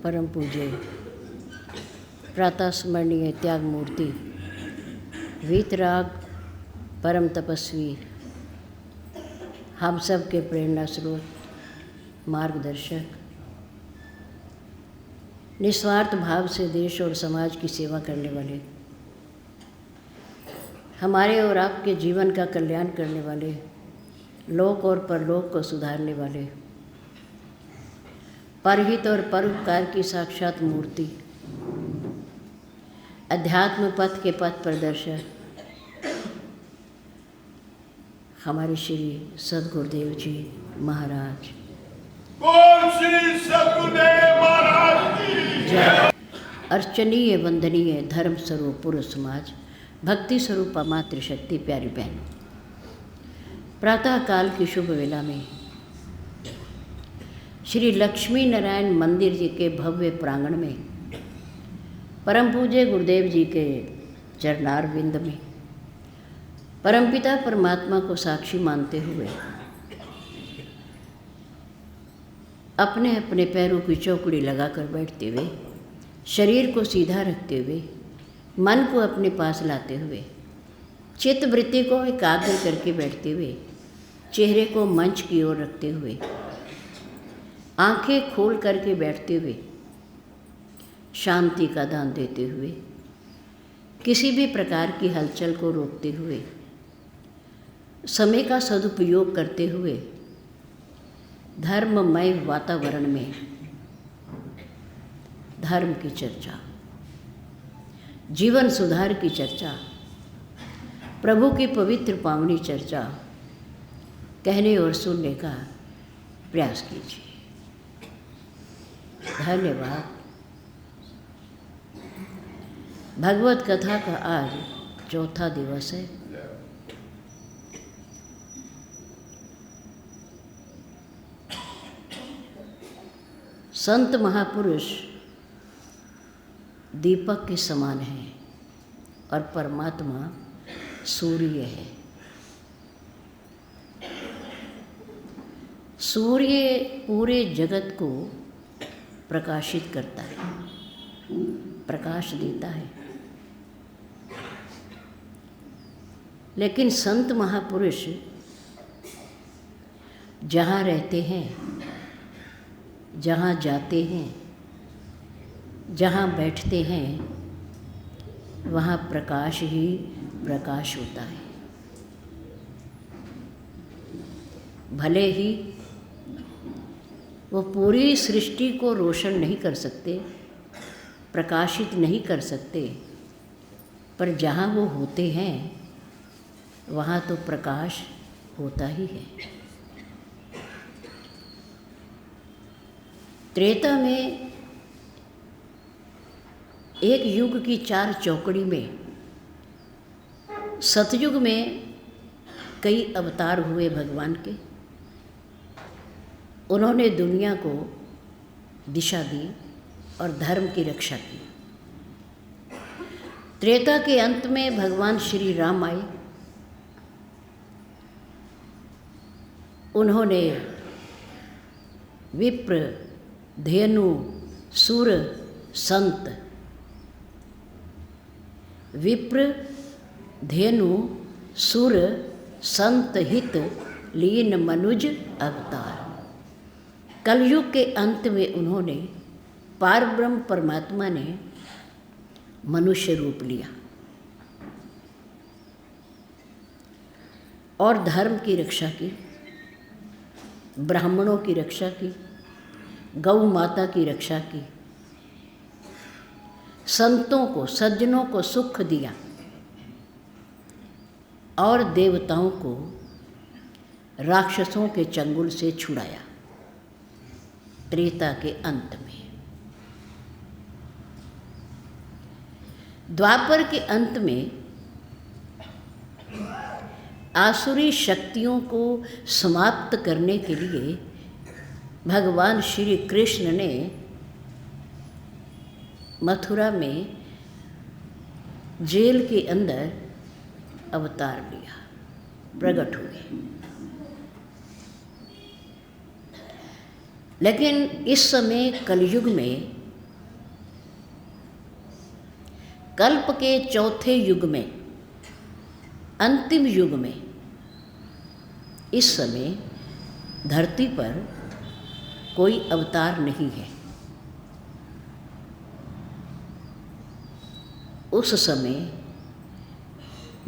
परम पूज्य प्रातः स्मरणीय त्याग मूर्ति वीतराग परम तपस्वी, हम सब के प्रेरणा स्रोत, मार्गदर्शक, निस्वार्थ भाव से देश और समाज की सेवा करने वाले, हमारे और आपके जीवन का कल्याण करने वाले, लोक और परलोक को सुधारने वाले, परहित और परोपकार की साक्षात मूर्ति, अध्यात्म पथ के पथ प्रदर्शक हमारे श्री सद्गुरुदेव जी महाराज। बोल श्री सद्गुरुदेव महाराज की जय। अर्चनीय वंदनीय धर्म स्वरूप पूर्व समाज, भक्ति स्वरूप मातृशक्ति प्यारी बहन, प्रातः काल की शुभ वेला में श्री लक्ष्मी नारायण मंदिर जी के भव्य प्रांगण में परम पूज्य गुरुदेव जी के चरणारविंद में परमपिता परमात्मा को साक्षी मानते हुए अपने अपने पैरों की चौकड़ी लगाकर बैठते हुए, शरीर को सीधा रखते हुए, मन को अपने पास लाते हुए, चित्त वृत्ति को एकाग्र करके बैठते हुए, चेहरे को मंच की ओर रखते हुए, आंखें खोल करके बैठते हुए, शांति का दान देते हुए, किसी भी प्रकार की हलचल को रोकते हुए, समय का सदुपयोग करते हुए, धर्ममय वातावरण में धर्म की चर्चा, जीवन सुधार की चर्चा, प्रभु की पवित्र पावनी चर्चा कहने और सुनने का प्रयास कीजिए। धन्यवाद। भगवत कथा का आज चौथा दिवस है। संत महापुरुष दीपक के समान हैं और परमात्मा सूर्य है। सूर्य पूरे जगत को प्रकाशित करता है, प्रकाश देता है, लेकिन संत महापुरुष जहाँ रहते हैं, जहाँ जाते हैं, जहाँ बैठते हैं, वहाँ प्रकाश ही प्रकाश होता है। भले ही वो पूरी सृष्टि को रोशन नहीं कर सकते, प्रकाशित नहीं कर सकते, पर जहाँ वो होते हैं वहाँ तो प्रकाश होता ही है। त्रेता में एक युग की चार चौकड़ी में, सतयुग में कई अवतार हुए भगवान के। उन्होंने दुनिया को दिशा दी और धर्म की रक्षा की। त्रेता के अंत में भगवान श्री राम आए। उन्होंने विप्र, धेनु, सुर, संत, विप्र, धेनु, सुर, संत हित लीन मनुज अवतार। कलयुग के अंत में उन्होंने पारब्रह्म परमात्मा ने मनुष्य रूप लिया और धर्म की रक्षा की, ब्राह्मणों की रक्षा की, गौ माता की रक्षा की, संतों को, सज्जनों को सुख दिया और देवताओं को राक्षसों के चंगुल से छुड़ाया। त्रेता के अंत में, द्वापर के अंत में आसुरी शक्तियों को समाप्त करने के लिए भगवान श्री कृष्ण ने मथुरा में जेल के अंदर अवतार लिया, प्रकट हुए। लेकिन इस समय कलयुग में कल्प के चौथे युग में, अंतिम युग में, इस समय धरती पर कोई अवतार नहीं है। उस समय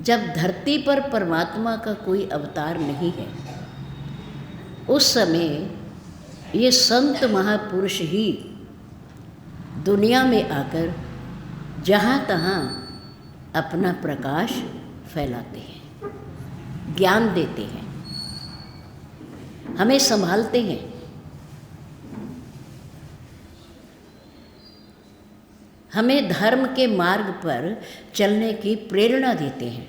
जब धरती पर परमात्मा का कोई अवतार नहीं है, उस समय ये संत महापुरुष ही दुनिया में आकर जहाँ तहाँ अपना प्रकाश फैलाते हैं, ज्ञान देते हैं, हमें संभालते हैं। हमें धर्म के मार्ग पर चलने की प्रेरणा देते हैं,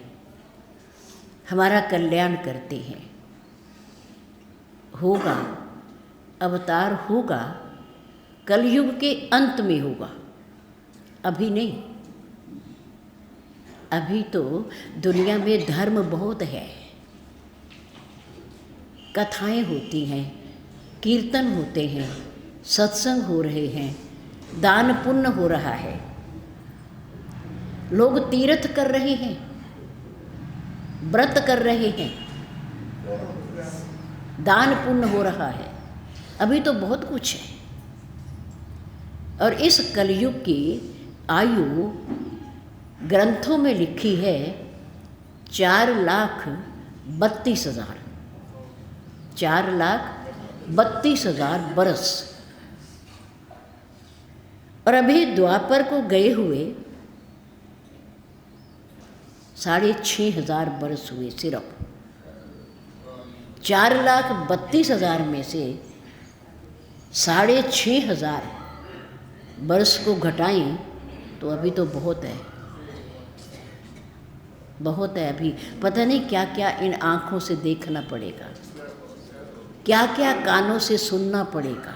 हमारा कल्याण करते हैं। होगा, अवतार होगा, कलयुग के अंत में होगा, अभी नहीं। अभी तो दुनिया में धर्म बहुत है, कथाएं होती हैं, कीर्तन होते हैं, सत्संग हो रहे हैं, दान पुण्य हो रहा है, लोग तीर्थ कर रहे हैं, व्रत कर रहे हैं, दान पुण्य हो रहा है। अभी तो बहुत कुछ है। और इस कलयुग की आयु ग्रंथों में लिखी है 4,32,000, 4,32,000 बरस। और अभी द्वापर को गए हुए 6,500 बरस हुए। सिर्फ 4,32,000 में से 6,500 बरस को घटाएं तो अभी तो बहुत है, बहुत है। अभी पता नहीं क्या क्या इन आँखों से देखना पड़ेगा, क्या क्या कानों से सुनना पड़ेगा।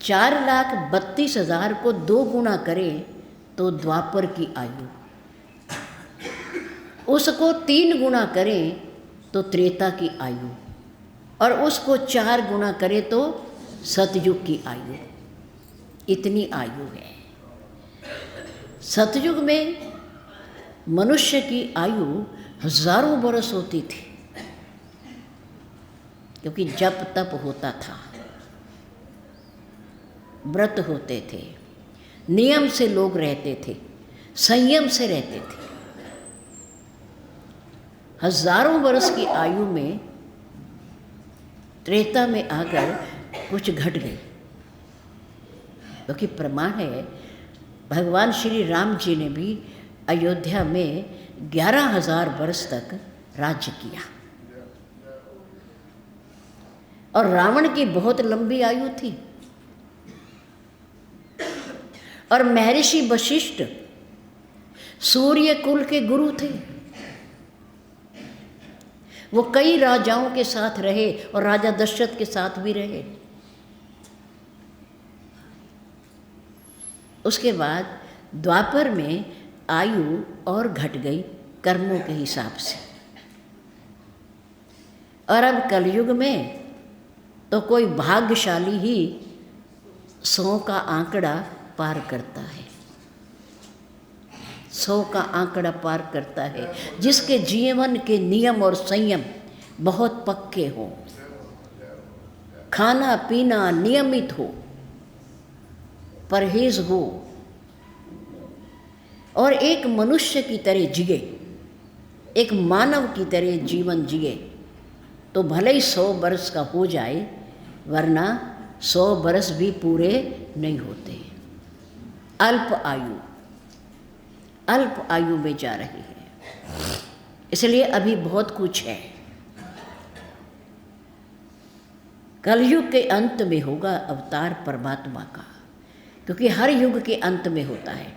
4,32,000 को 2 गुना करें तो द्वापर की आयु, उसको 3 गुना करें तो त्रेता की आयु, और उसको 4 गुना करें तो सतयुग की आयु। इतनी आयु है। सतयुग में मनुष्य की आयु हजारों बरस होती थी, क्योंकि जप तप होता था, व्रत होते थे, नियम से लोग रहते थे, संयम से रहते थे। हजारों वर्ष की आयु में त्रेता में आकर कुछ घट गई, क्योंकि प्रमाण है भगवान श्री राम जी ने भी अयोध्या में 11,000 वर्ष तक राज्य किया, और रावण की बहुत लंबी आयु थी। और महर्षि वशिष्ठ सूर्य कुल के गुरु थे, वो कई राजाओं के साथ रहे और राजा दशरथ के साथ भी रहे। उसके बाद द्वापर में आयु और घट गई कर्मों के हिसाब से, और अब कलयुग में तो कोई भाग्यशाली ही 100 का आंकड़ा पार करता है, 100 का आंकड़ा पार करता है, जिसके जीवन के नियम और संयम बहुत पक्के हो, खाना पीना नियमित हो, परहेज हो, और एक मनुष्य की तरह जिए, एक मानव की तरह जीवन जिए, तो भले ही 100 वर्ष का हो जाए, वरना 100 वर्ष भी पूरे नहीं होते। अल्प आयु में जा रही है। इसलिए अभी बहुत कुछ है। कलयुग के अंत में होगा अवतार परमात्मा का, क्योंकि हर युग के अंत में होता है।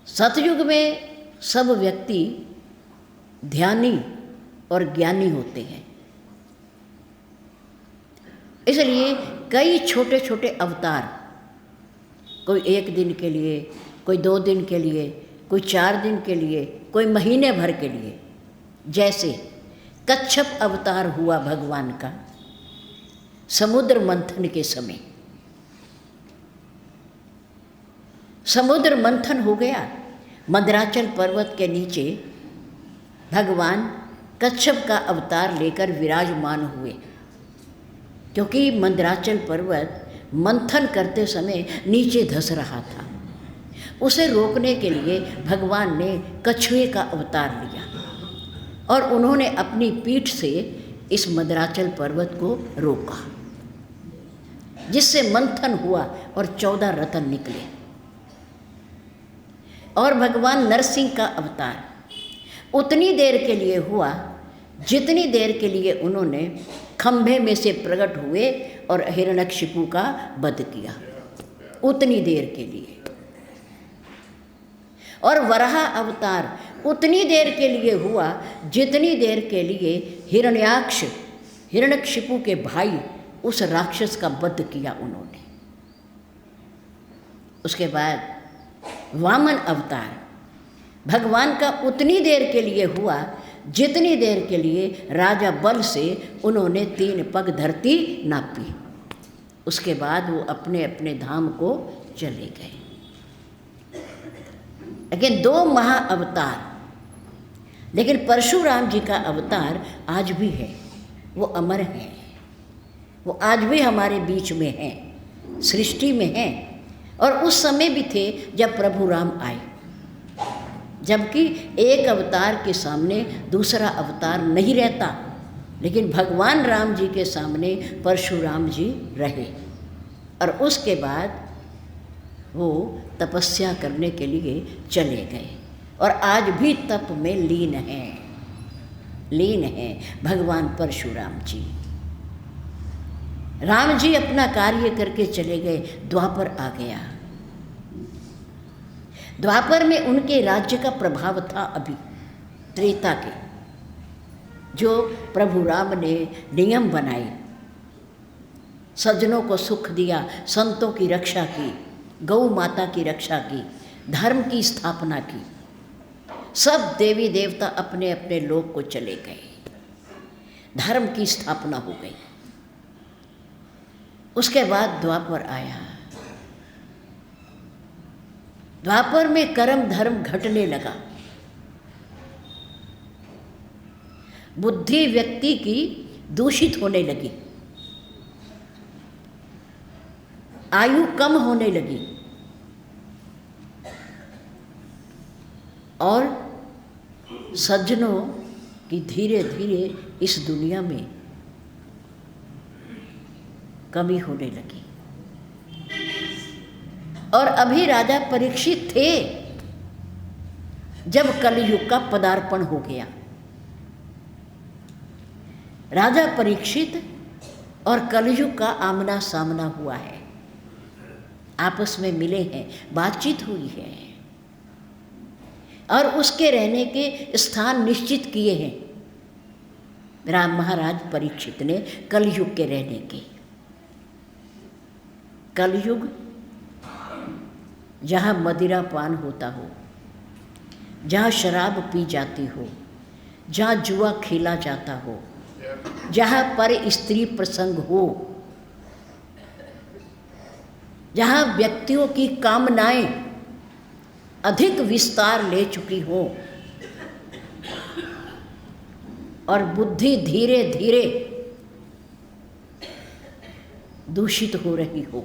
सतयुग में सब व्यक्ति ध्यानी और ज्ञानी होते हैं, इसलिए कई छोटे छोटे अवतार, कोई 1 दिन के लिए, कोई 2 दिन के लिए, कोई 4 दिन के लिए, कोई महीने भर के लिए। जैसे कच्छप अवतार हुआ भगवान का समुद्र मंथन के समय, समुद्र मंथन हो गया। मंदराचल पर्वत के नीचे भगवान कच्छप का अवतार लेकर विराजमान हुए, क्योंकि मंदराचल पर्वत मंथन करते समय नीचे धंस रहा था। उसे रोकने के लिए भगवान ने कछुए का अवतार लिया और उन्होंने अपनी पीठ से इस मंदराचल पर्वत को रोका, जिससे मंथन हुआ और 14 रत्न निकले। और भगवान नरसिंह का अवतार उतनी देर के लिए हुआ जितनी देर के लिए उन्होंने खंभे में से प्रकट हुए और हिरण्यकशिपु का वध किया, उतनी देर के लिए। और वराह अवतार उतनी देर के लिए हुआ जितनी देर के लिए हिरण्याक्ष, हिरण्यकशिपु के भाई, उस राक्षस का वध किया उन्होंने। उसके बाद वामन अवतार भगवान का उतनी देर के लिए हुआ जितनी देर के लिए राजा बल से उन्होंने 3 पग धरती नापी। उसके बाद वो अपने अपने धाम को चले गए। लेकिन 2 महा अवतार, लेकिन परशुराम जी का अवतार आज भी है, वो अमर है, वो आज भी हमारे बीच में हैं, सृष्टि में हैं। और उस समय भी थे जब प्रभु राम आए, जबकि एक अवतार के सामने दूसरा अवतार नहीं रहता, लेकिन भगवान राम जी के सामने परशुराम जी रहे। और उसके बाद वो तपस्या करने के लिए चले गए और आज भी तप में लीन हैं भगवान परशुराम जी। राम जी अपना कार्य करके चले गए, द्वापर आ गया। द्वापर में उनके राज्य का प्रभाव था अभी त्रेता के, जो प्रभु राम ने नियम बनाए, सज्जनों को सुख दिया, संतों की रक्षा की, गौ माता की रक्षा की, धर्म की स्थापना की। सब देवी देवता अपने अपने लोक को चले गए, धर्म की स्थापना हो गई। उसके बाद द्वापर आया। द्वापर में कर्म धर्म घटने लगा, बुद्धि व्यक्ति की दूषित होने लगी, आयु कम होने लगी और सज्जनों की धीरे धीरे इस दुनिया में कमी होने लगी। और अभी राजा परीक्षित थे जब कलयुग का पदार्पण हो गया। राजा परीक्षित और कलयुग का आमना सामना हुआ है, आपस में मिले हैं, बातचीत हुई है और उसके रहने के स्थान निश्चित किए हैं राम महाराज परीक्षित ने कलयुग के रहने के। कलयुग जहाँ मदिरा पान होता हो, जहाँ शराब पी जाती हो, जहाँ जुआ खेला जाता हो, जहाँ पर स्त्री प्रसंग हो, जहाँ व्यक्तियों की कामनाएं अधिक विस्तार ले चुकी हो और बुद्धि धीरे धीरे दूषित हो रही हो,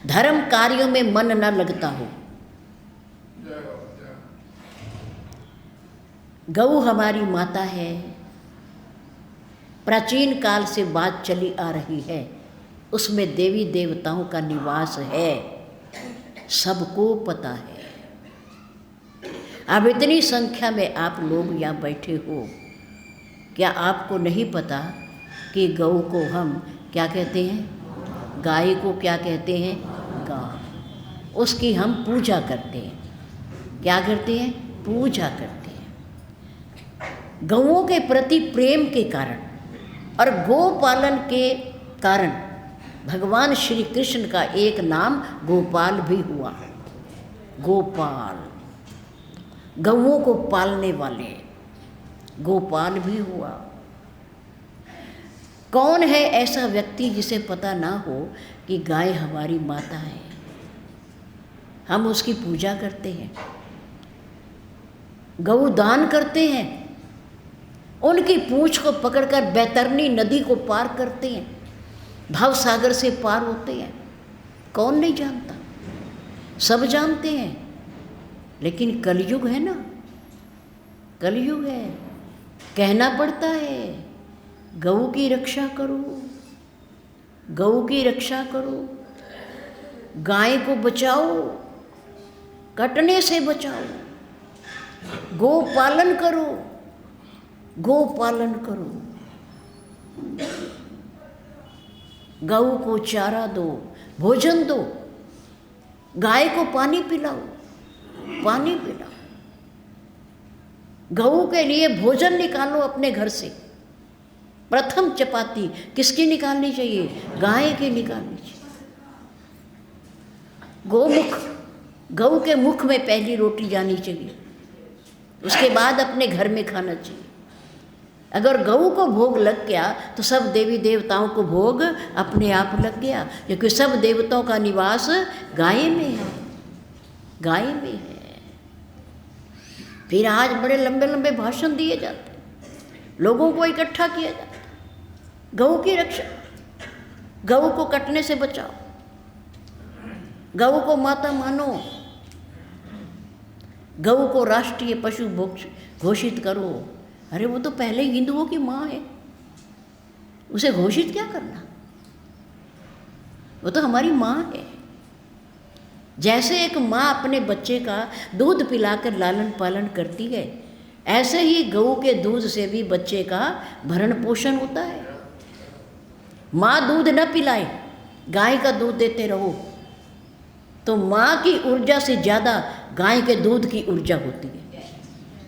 धर्म कार्यों में मन न लगता हो। गौ हमारी माता है, प्राचीन काल से बात चली आ रही है, उसमें देवी देवताओं का निवास है, सबको पता है। अब इतनी संख्या में आप लोग यहाँ बैठे हो, क्या आपको नहीं पता कि गौ को हम क्या कहते हैं? गाय को क्या कहते हैं? गाय। उसकी हम पूजा करते हैं। क्या करते हैं? पूजा करते हैं। गौओं के प्रति प्रेम के कारण और गौ पालन के कारण भगवान श्री कृष्ण का एक नाम गोपाल भी हुआ। गोपाल, गौओं को पालने वाले, गोपाल भी हुआ। कौन है ऐसा व्यक्ति जिसे पता ना हो कि गाय हमारी माता है? हम उसकी पूजा करते हैं, गऊ दान करते हैं, उनकी पूंछ को पकड़कर बैतरनी नदी को पार करते हैं, भव सागर से पार होते हैं। कौन नहीं जानता, सब जानते हैं। लेकिन कलयुग है ना, कलयुग है, कहना पड़ता है गऊ की रक्षा करो, गऊ की रक्षा करो, गाय को बचाओ, कटने से बचाओ, गो पालन करो, गो पालन करो, गऊ को चारा दो, भोजन दो, गाय को पानी पिलाओ, पानी पिलाओ। गऊ के लिए भोजन निकालो अपने घर से। प्रथम चपाती किसकी निकालनी चाहिए? गाय की निकालनी चाहिए। गोमुख, गऊ के मुख में पहली रोटी जानी चाहिए, उसके बाद अपने घर में खाना चाहिए। अगर गऊ को भोग लग गया तो सब देवी देवताओं को भोग अपने आप लग गया, क्योंकि सब देवताओं का निवास गाय में है, गाय में है। फिर आज बड़े लंबे लंबे भाषण दिए जाते हैं, लोगों को इकट्ठा किया जाता है। गऊ की रक्षा, गऊ को कटने से बचाओ, गऊ को माता मानो, गऊ को राष्ट्रीय पशु घोषित करो। अरे वो तो पहले हिंदुओं की माँ है, उसे घोषित क्या करना, वो तो हमारी माँ है। जैसे एक माँ अपने बच्चे का दूध पिलाकर लालन पालन करती है, ऐसे ही गऊ के दूध से भी बच्चे का भरण पोषण होता है। माँ दूध न पिलाए, गाय का दूध देते रहो, तो माँ की ऊर्जा से ज़्यादा गाय के दूध की ऊर्जा होती है,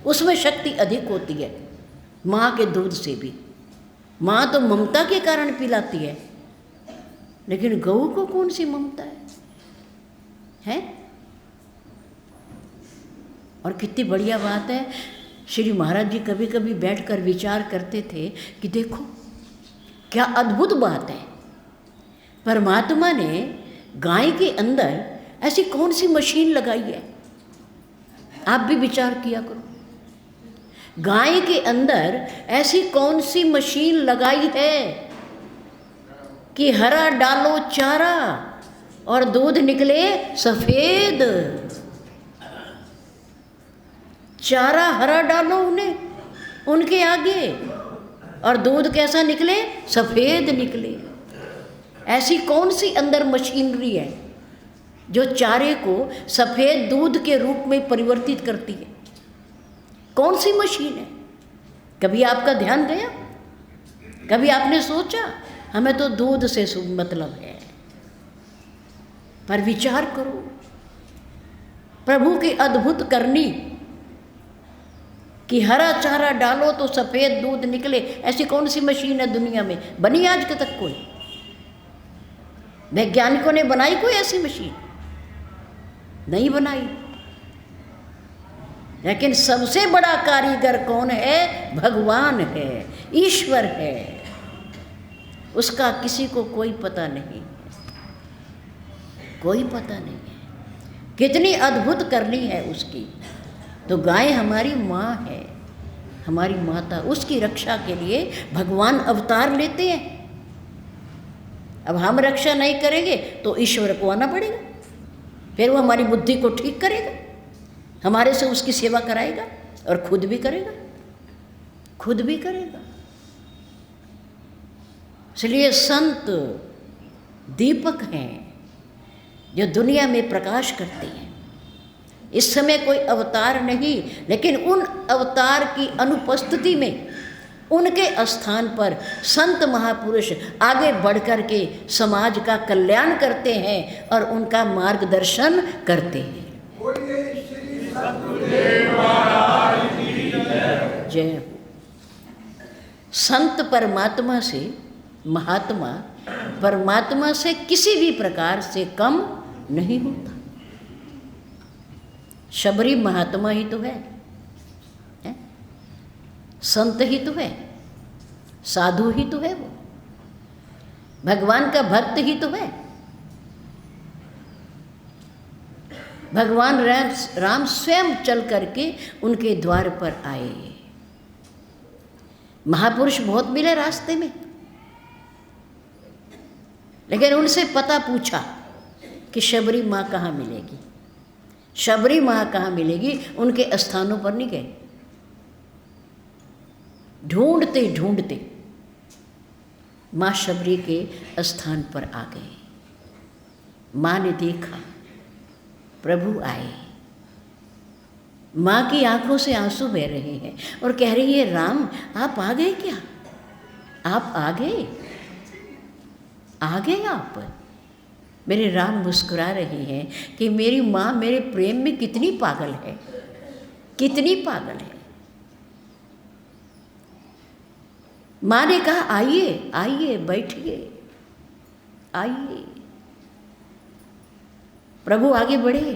उसमें शक्ति अधिक होती है माँ के दूध से भी। माँ तो ममता के कारण पिलाती है, लेकिन गऊ को कौन सी ममता है? और कितनी बढ़िया बात है, श्री महाराज जी कभी कभी बैठकर विचार करते थे कि देखो क्या अद्भुत बात है, परमात्मा ने गाय के अंदर ऐसी कौन सी मशीन लगाई है। आप भी विचार किया करो, गाय के अंदर ऐसी कौन सी मशीन लगाई है कि हरा डालो चारा और दूध निकले सफेद। चारा हरा डालो उन्हें, उनके आगे, और दूध कैसा निकले? सफेद निकले। ऐसी कौन सी अंदर मशीनरी है जो चारे को सफेद दूध के रूप में परिवर्तित करती है? कौन सी मशीन है? कभी आपका ध्यान गया? कभी आपने सोचा? हमें तो दूध से मतलब है। पर विचार करो, प्रभु की अद्भुत करनी कि हरा चारा डालो तो सफेद दूध निकले। ऐसी कौन सी मशीन है दुनिया में? बनी आज तक कोई? वैज्ञानिकों ने बनाई कोई ऐसी मशीन? नहीं बनाई। लेकिन सबसे बड़ा कारीगर कौन है? भगवान है, ईश्वर है। उसका किसी को कोई पता नहीं, कोई पता नहीं है। कितनी अद्भुत करनी है उसकी। तो गाय हमारी माँ है, हमारी माता। उसकी रक्षा के लिए भगवान अवतार लेते हैं। अब हम रक्षा नहीं करेंगे तो ईश्वर को आना पड़ेगा, फिर वो हमारी बुद्धि को ठीक करेगा, हमारे से उसकी सेवा कराएगा और खुद भी करेगा, खुद भी करेगा। इसलिए संत दीपक हैं जो दुनिया में प्रकाश करते हैं। इस समय कोई अवतार नहीं, लेकिन उन अवतार की अनुपस्थिति में उनके स्थान पर संत महापुरुष आगे बढ़ कर के समाज का कल्याण करते हैं और उनका मार्गदर्शन करते हैं। जय हो। संत परमात्मा से, महात्मा परमात्मा से किसी भी प्रकार से कम नहीं होता। शबरी महात्मा ही तो है, संत ही तो है, साधु ही तो है, वो भगवान का भक्त ही तो है। भगवान राम स्वयं चल करके उनके द्वार पर आए। महापुरुष बहुत मिले रास्ते में, लेकिन उनसे पता पूछा कि शबरी माँ कहाँ मिलेगी, शबरी माँ कहाँ मिलेगी। उनके स्थानों पर नहीं गए, ढूंढते ढूंढते माँ शबरी के स्थान पर आ गए। माँ ने देखा प्रभु आए, माँ की आंखों से आंसू बह रहे हैं और कह रही है, राम आप आ गए क्या, आप आ गए, आ गए आप। मेरे राम मुस्कुरा रहे हैं कि मेरी माँ मेरे प्रेम में कितनी पागल है, कितनी पागल है। माँ ने कहा, आइए आइए बैठिए, आइए। प्रभु आगे बढ़े,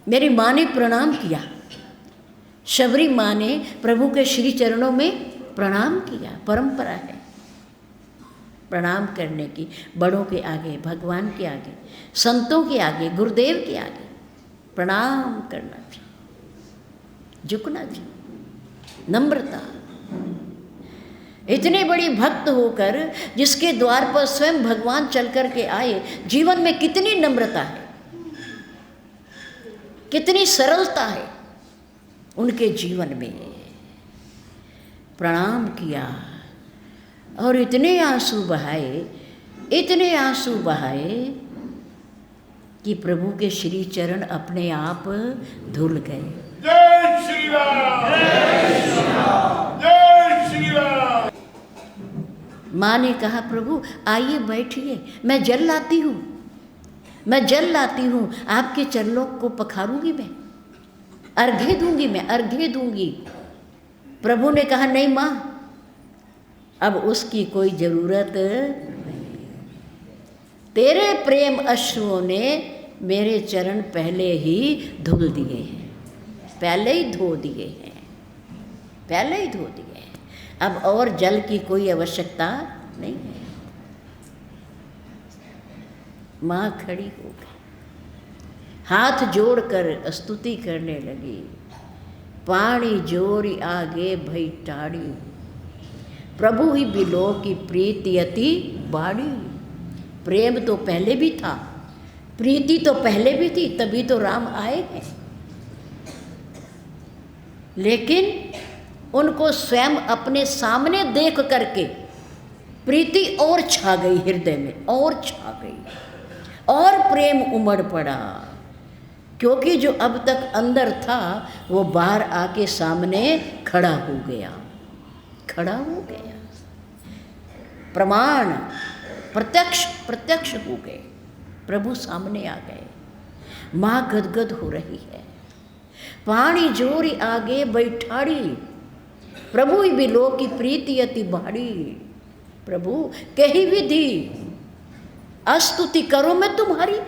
मेरी माँ ने प्रणाम किया। शबरी माँ ने प्रभु के श्री चरणों में प्रणाम किया। परंपरा है प्रणाम करने की, बड़ों के आगे, भगवान के आगे, संतों के आगे, गुरुदेव के आगे प्रणाम करना चाहिए, झुकना चाहिए, नम्रता। इतने बड़ी भक्त होकर जिसके द्वार पर स्वयं भगवान चल कर के आए, जीवन में कितनी नम्रता है, कितनी सरलता है उनके जीवन में। प्रणाम किया और इतने आंसू बहाए, इतने आंसू बहाए कि प्रभु के श्री चरण अपने आप धुल गए। जय श्री राम, जय श्री राम, जय श्री राम। माँ ने कहा, प्रभु आइए बैठिए, मैं जल लाती हूँ, मैं जल लाती हूँ, आपके चरणों को पखारूंगी, मैं अर्घ्य दूंगी, मैं अर्घ्य दूंगी। प्रभु ने कहा, नहीं माँ, अब उसकी कोई जरूरत नहीं, तेरे प्रेम अश्रुओं ने मेरे चरण पहले ही धुल दिए हैं, पहले ही धो दिए हैं, पहले ही धो दिए हैं। अब और जल की कोई आवश्यकता नहीं है। माँ खड़ी हो गई, हाथ जोड़कर स्तुति करने लगी। पानी जोरी आगे भई टाड़ी, प्रभु ही बिलो की प्रीति अति बाड़ी। प्रेम तो पहले भी था, प्रीति तो पहले भी थी, तभी तो राम आए हैं। लेकिन उनको स्वयं अपने सामने देख करके प्रीति और छा गई हृदय में, और छा गई, और प्रेम उमड़ पड़ा। क्योंकि जो अब तक अंदर था वो बाहर आके सामने खड़ा हो गया, खड़ा हो गया। प्रमाण प्रत्यक्ष प्रत्यक्ष हो गए, प्रभु सामने आ गए। माँ गदगद हो रही है। पानी जोरी आगे बैठाड़ी, प्रभु ही बिलो की प्रीति अति बाड़ी। प्रभु कही विधि अस्तुति करो मैं तुम्हारी।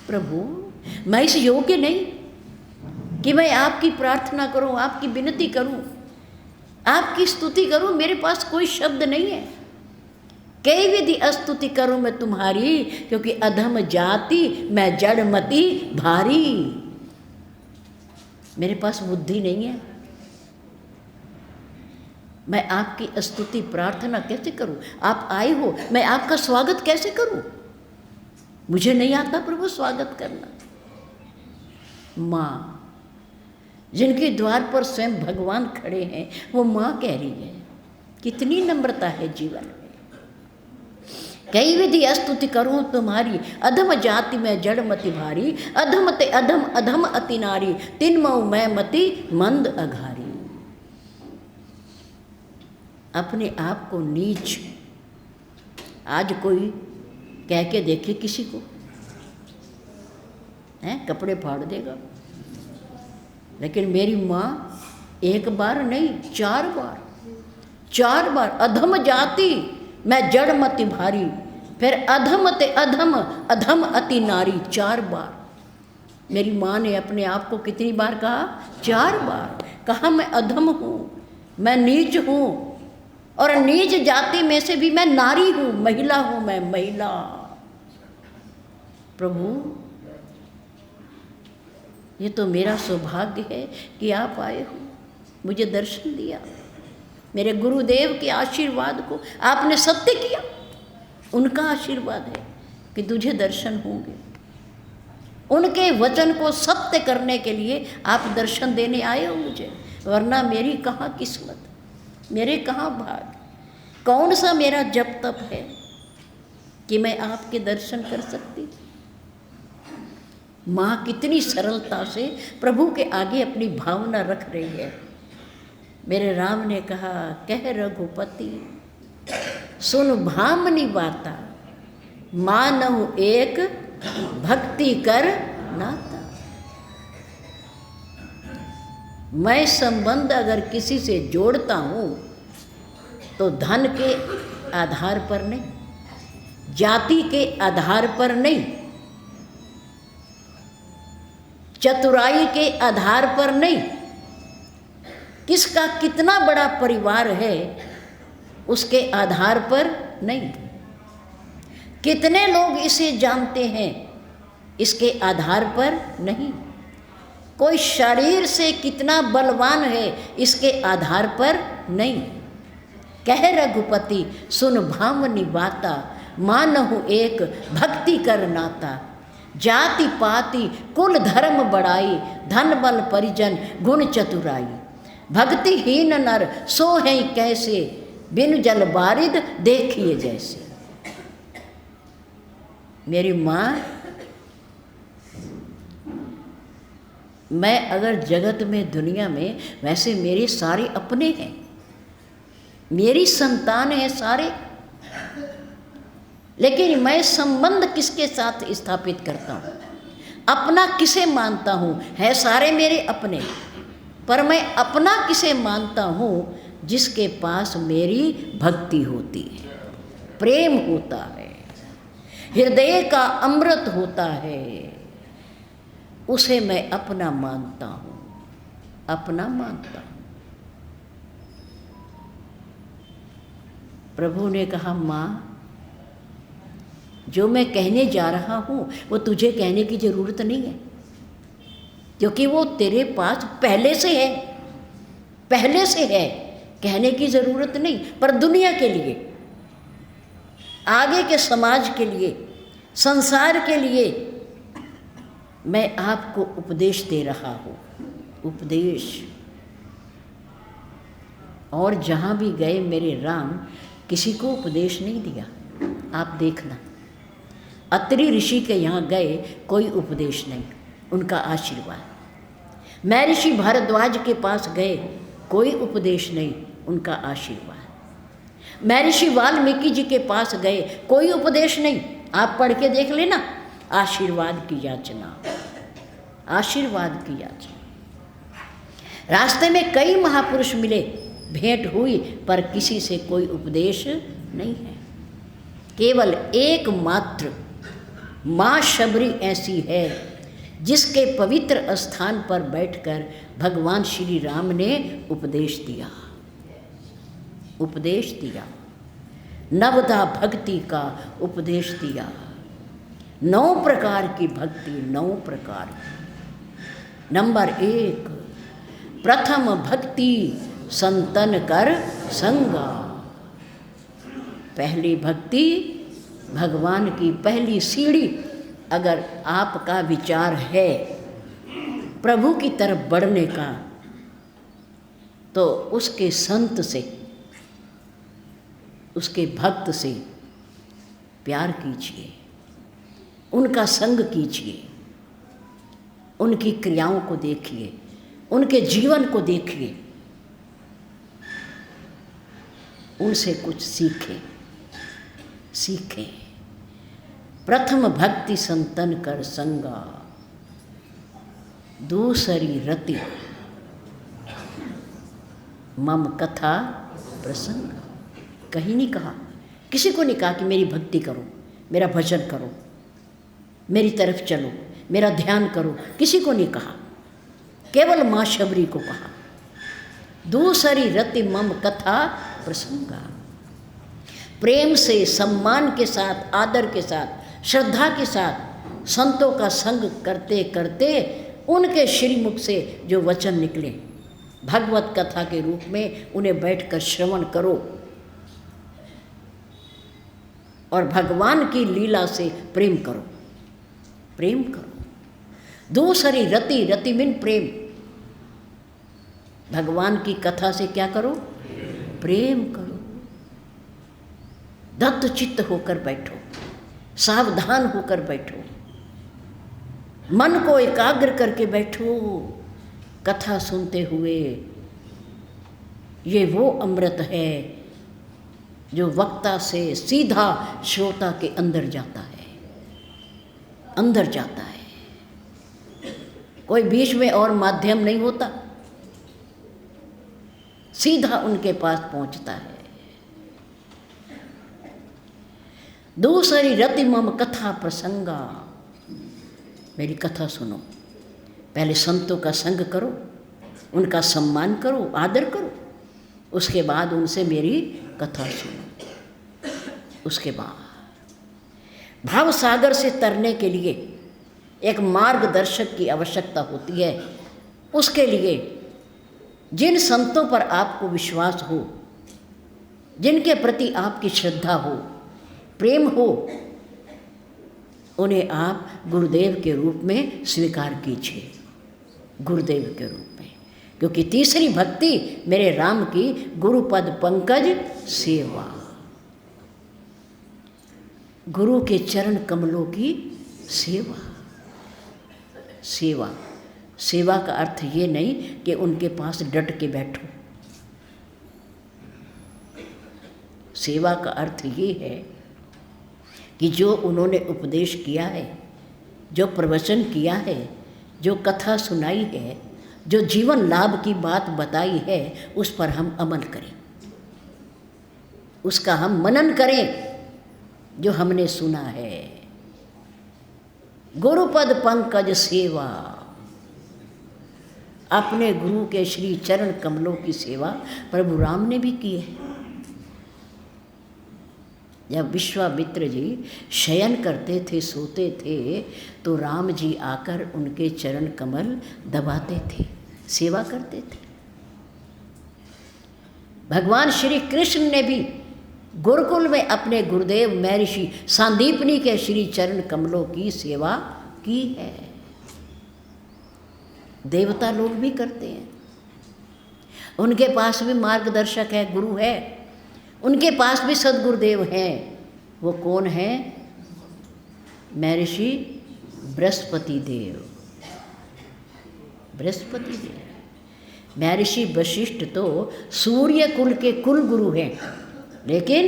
प्रभु मैं इस योग्य नहीं कि मैं आपकी प्रार्थना करूं, आपकी विनती करूं, आपकी स्तुति करूं, मेरे पास कोई शब्द नहीं है। कई विधि अस्तुति करूं मैं तुम्हारी, क्योंकि अधम जाति मैं जड़मति भारी। मेरे पास बुद्धि नहीं है, मैं आपकी स्तुति प्रार्थना कैसे करूं? आप आए हो, मैं आपका स्वागत कैसे करूं? मुझे नहीं आता प्रभु स्वागत करना। माँ जिनके द्वार पर स्वयं भगवान खड़े हैं, वो माँ कह रही है। कितनी नम्रता है जीवन में। कई विधि अस्तुति करूं तुम्हारी, अधम जाति में जड़मति भारी। अधम ते अधम अधम अति नारी, तिन मऊ मैं मति मंद अघारी। अपने आप को नीच आज कोई कह के देखे किसी को, हैं कपड़े फाड़ देगा। लेकिन मेरी माँ एक बार नहीं, 4 बार, 4 बार अधम जाति मैं जड़मति भारी, फिर अधम ते अधम अधम अति नारी, 4 बार। मेरी माँ ने अपने आप को कितनी बार कहा? 4 बार कहा मैं अधम हूँ, मैं नीच हूँ, और नीच जाति में से भी मैं नारी हूँ, महिला हूँ, मैं महिला। प्रभु ये तो मेरा सौभाग्य है कि आप आए हो, मुझे दर्शन दिया, मेरे गुरुदेव के आशीर्वाद को आपने सत्य किया। उनका आशीर्वाद है कि तुझे दर्शन होंगे। उनके वचन को सत्य करने के लिए आप दर्शन देने आए हो मुझे, वरना मेरी कहाँ किस्मत, मेरे कहाँ भाग्य, कौन सा मेरा जप तप है कि मैं आपके दर्शन कर सकती। माँ कितनी सरलता से प्रभु के आगे अपनी भावना रख रही है। मेरे राम ने कहा, कह रघुपति सुन भामनी बाता, मानहु एक भक्ति कर नाता। मैं संबंध अगर किसी से जोड़ता हूँ तो धन के आधार पर नहीं, जाति के आधार पर नहीं, चतुराई के आधार पर नहीं, किसका कितना बड़ा परिवार है उसके आधार पर नहीं, कितने लोग इसे जानते हैं इसके आधार पर नहीं, कोई शरीर से कितना बलवान है इसके आधार पर नहीं। कह रघुपति सुन भामनी बाता, मानहु एक भक्ति कर नाता। जाति पाति कुल धर्म बढ़ाई, धन बल परिजन गुण चतुराई। भक्तिहीन नर सो है कैसे, बिन जल बारिद देखिए जैसे। मेरी माँ, मैं अगर जगत में दुनिया में, वैसे मेरे सारे अपने हैं, मेरी संतान है सारे, लेकिन मैं संबंध किसके साथ स्थापित करता हूँ, अपना किसे मानता हूँ, है सारे मेरे अपने, पर मैं अपना किसे मानता हूँ, जिसके पास मेरी भक्ति होती है, प्रेम होता है, हृदय का अमृत होता है, उसे मैं अपना मानता हूँ, अपना मानता हूँ। प्रभु ने कहा, माँ जो मैं कहने जा रहा हूँ वो तुझे कहने की ज़रूरत नहीं है, क्योंकि वो तेरे पास पहले से है, पहले से है, कहने की ज़रूरत नहीं। पर दुनिया के लिए, आगे के समाज के लिए, संसार के लिए मैं आपको उपदेश दे रहा हूँ, उपदेश। और जहाँ भी गए मेरे राम किसी को उपदेश नहीं दिया। आप देखना, अत्रि ऋषि के यहाँ गए, कोई उपदेश नहीं, उनका आशीर्वाद। मैं ऋषि भारद्वाज के पास गए, कोई उपदेश नहीं, उनका आशीर्वाद। मैं ऋषि वाल्मीकि जी के पास गए, कोई उपदेश नहीं, आप पढ़ के देख लेना, आशीर्वाद की याचना, आशीर्वाद की याचना। रास्ते में कई महापुरुष मिले, भेंट हुई, पर किसी से कोई उपदेश नहीं है। केवल एकमात्र माँ शबरी ऐसी है जिसके पवित्र स्थान पर बैठकर भगवान श्री राम ने उपदेश दिया, उपदेश दिया, नवदा भक्ति का उपदेश दिया। 9 प्रकार की भक्ति, 9 प्रकार की। नंबर 1, प्रथम भक्ति संतन कर संगा। पहली भक्ति, भगवान की पहली सीढ़ी, अगर आपका विचार है प्रभु की तरफ बढ़ने का, तो उसके संत से, उसके भक्त से प्यार कीजिए, उनका संग कीजिए, उनकी क्रियाओं को देखिए, उनके जीवन को देखिए, उनसे कुछ सीखें, सीखें। प्रथम भक्ति संतन कर संगा, दूसरी रति मम कथा प्रसंग। कहीं नहीं कहा, किसी को नहीं कहा कि मेरी भक्ति करो, मेरा भजन करो, मेरी तरफ चलो, मेरा ध्यान करो, किसी को नहीं कहा, केवल माँ शबरी को कहा। दूसरी रति मम कथा प्रसंगा। प्रेम से, सम्मान के साथ, आदर के साथ, श्रद्धा के साथ संतों का संग करते करते उनके श्रीमुख से जो वचन निकले भगवत कथा के रूप में, उन्हें बैठकर श्रवण करो और भगवान की लीला से प्रेम करो, प्रेम करो। दूसरी रति, रति मीन प्रेम। भगवान की कथा से क्या करो? प्रेम करो। दत्त चित्त होकर बैठो, सावधान होकर बैठो, मन को एकाग्र करके बैठो कथा सुनते हुए। ये वो अमृत है जो वक्ता से सीधा श्रोता के अंदर जाता है, अंदर जाता है। कोई बीच में और माध्यम नहीं होता, सीधा उनके पास पहुंचता है। दूसरी रति मम कथा प्रसंगा, मेरी कथा सुनो। पहले संतों का संग करो, उनका सम्मान करो, आदर करो, उसके बाद उनसे मेरी कथा सुनो। उसके बाद भाव सागर से तरने के लिए एक मार्गदर्शक की आवश्यकता होती है। उसके लिए जिन संतों पर आपको विश्वास हो, जिनके प्रति आपकी श्रद्धा हो, प्रेम हो, उन्हें आप गुरुदेव के रूप में स्वीकार कीजिए, गुरुदेव के रूप में। क्योंकि तीसरी भक्ति मेरे राम की गुरुपद पंकज सेवा, गुरु के चरण कमलों की सेवा। सेवा, सेवा का अर्थ ये नहीं कि उनके पास डट के बैठो। सेवा का अर्थ ये है कि जो उन्होंने उपदेश किया है, जो प्रवचन किया है, जो कथा सुनाई है, जो जीवन लाभ की बात बताई है, उस पर हम अमल करें, उसका हम मनन करें जो हमने सुना है। गुरुपद पंकज सेवा, अपने गुरु के श्री चरण कमलों की सेवा प्रभु राम ने भी की है। जब विश्वामित्र जी शयन करते थे, सोते थे, तो राम जी आकर उनके चरण कमल दबाते थे, सेवा करते थे। भगवान श्री कृष्ण ने भी गुरुकुल में अपने गुरुदेव महर्षि सांदीपनी के श्री चरण कमलों की सेवा की है। देवता लोग भी करते हैं, उनके पास भी मार्गदर्शक है, गुरु है, उनके पास भी सद्गुरुदेव हैं। वो कौन है? महर्षि बृहस्पति देव। बृहस्पति देव, महर्षि वशिष्ठ तो सूर्य कुल के कुल गुरु हैं, लेकिन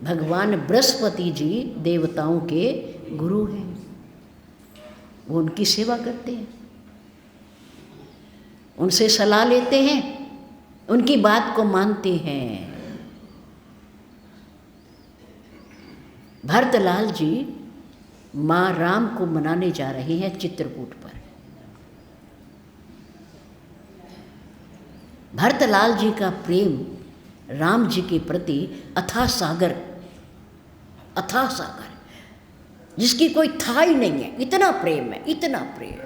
भगवान बृहस्पति जी देवताओं के गुरु हैं। वो उनकी सेवा करते हैं, उनसे सलाह लेते हैं, उनकी बात को मानते हैं। भरतलाल जी माँ राम को मनाने जा रहे हैं चित्रकूट पर। भरतलाल जी का प्रेम राम जी के प्रति अथाह सागर, अथाह सागर, जिसकी कोई था ही नहीं है, इतना प्रेम है, इतना प्रेम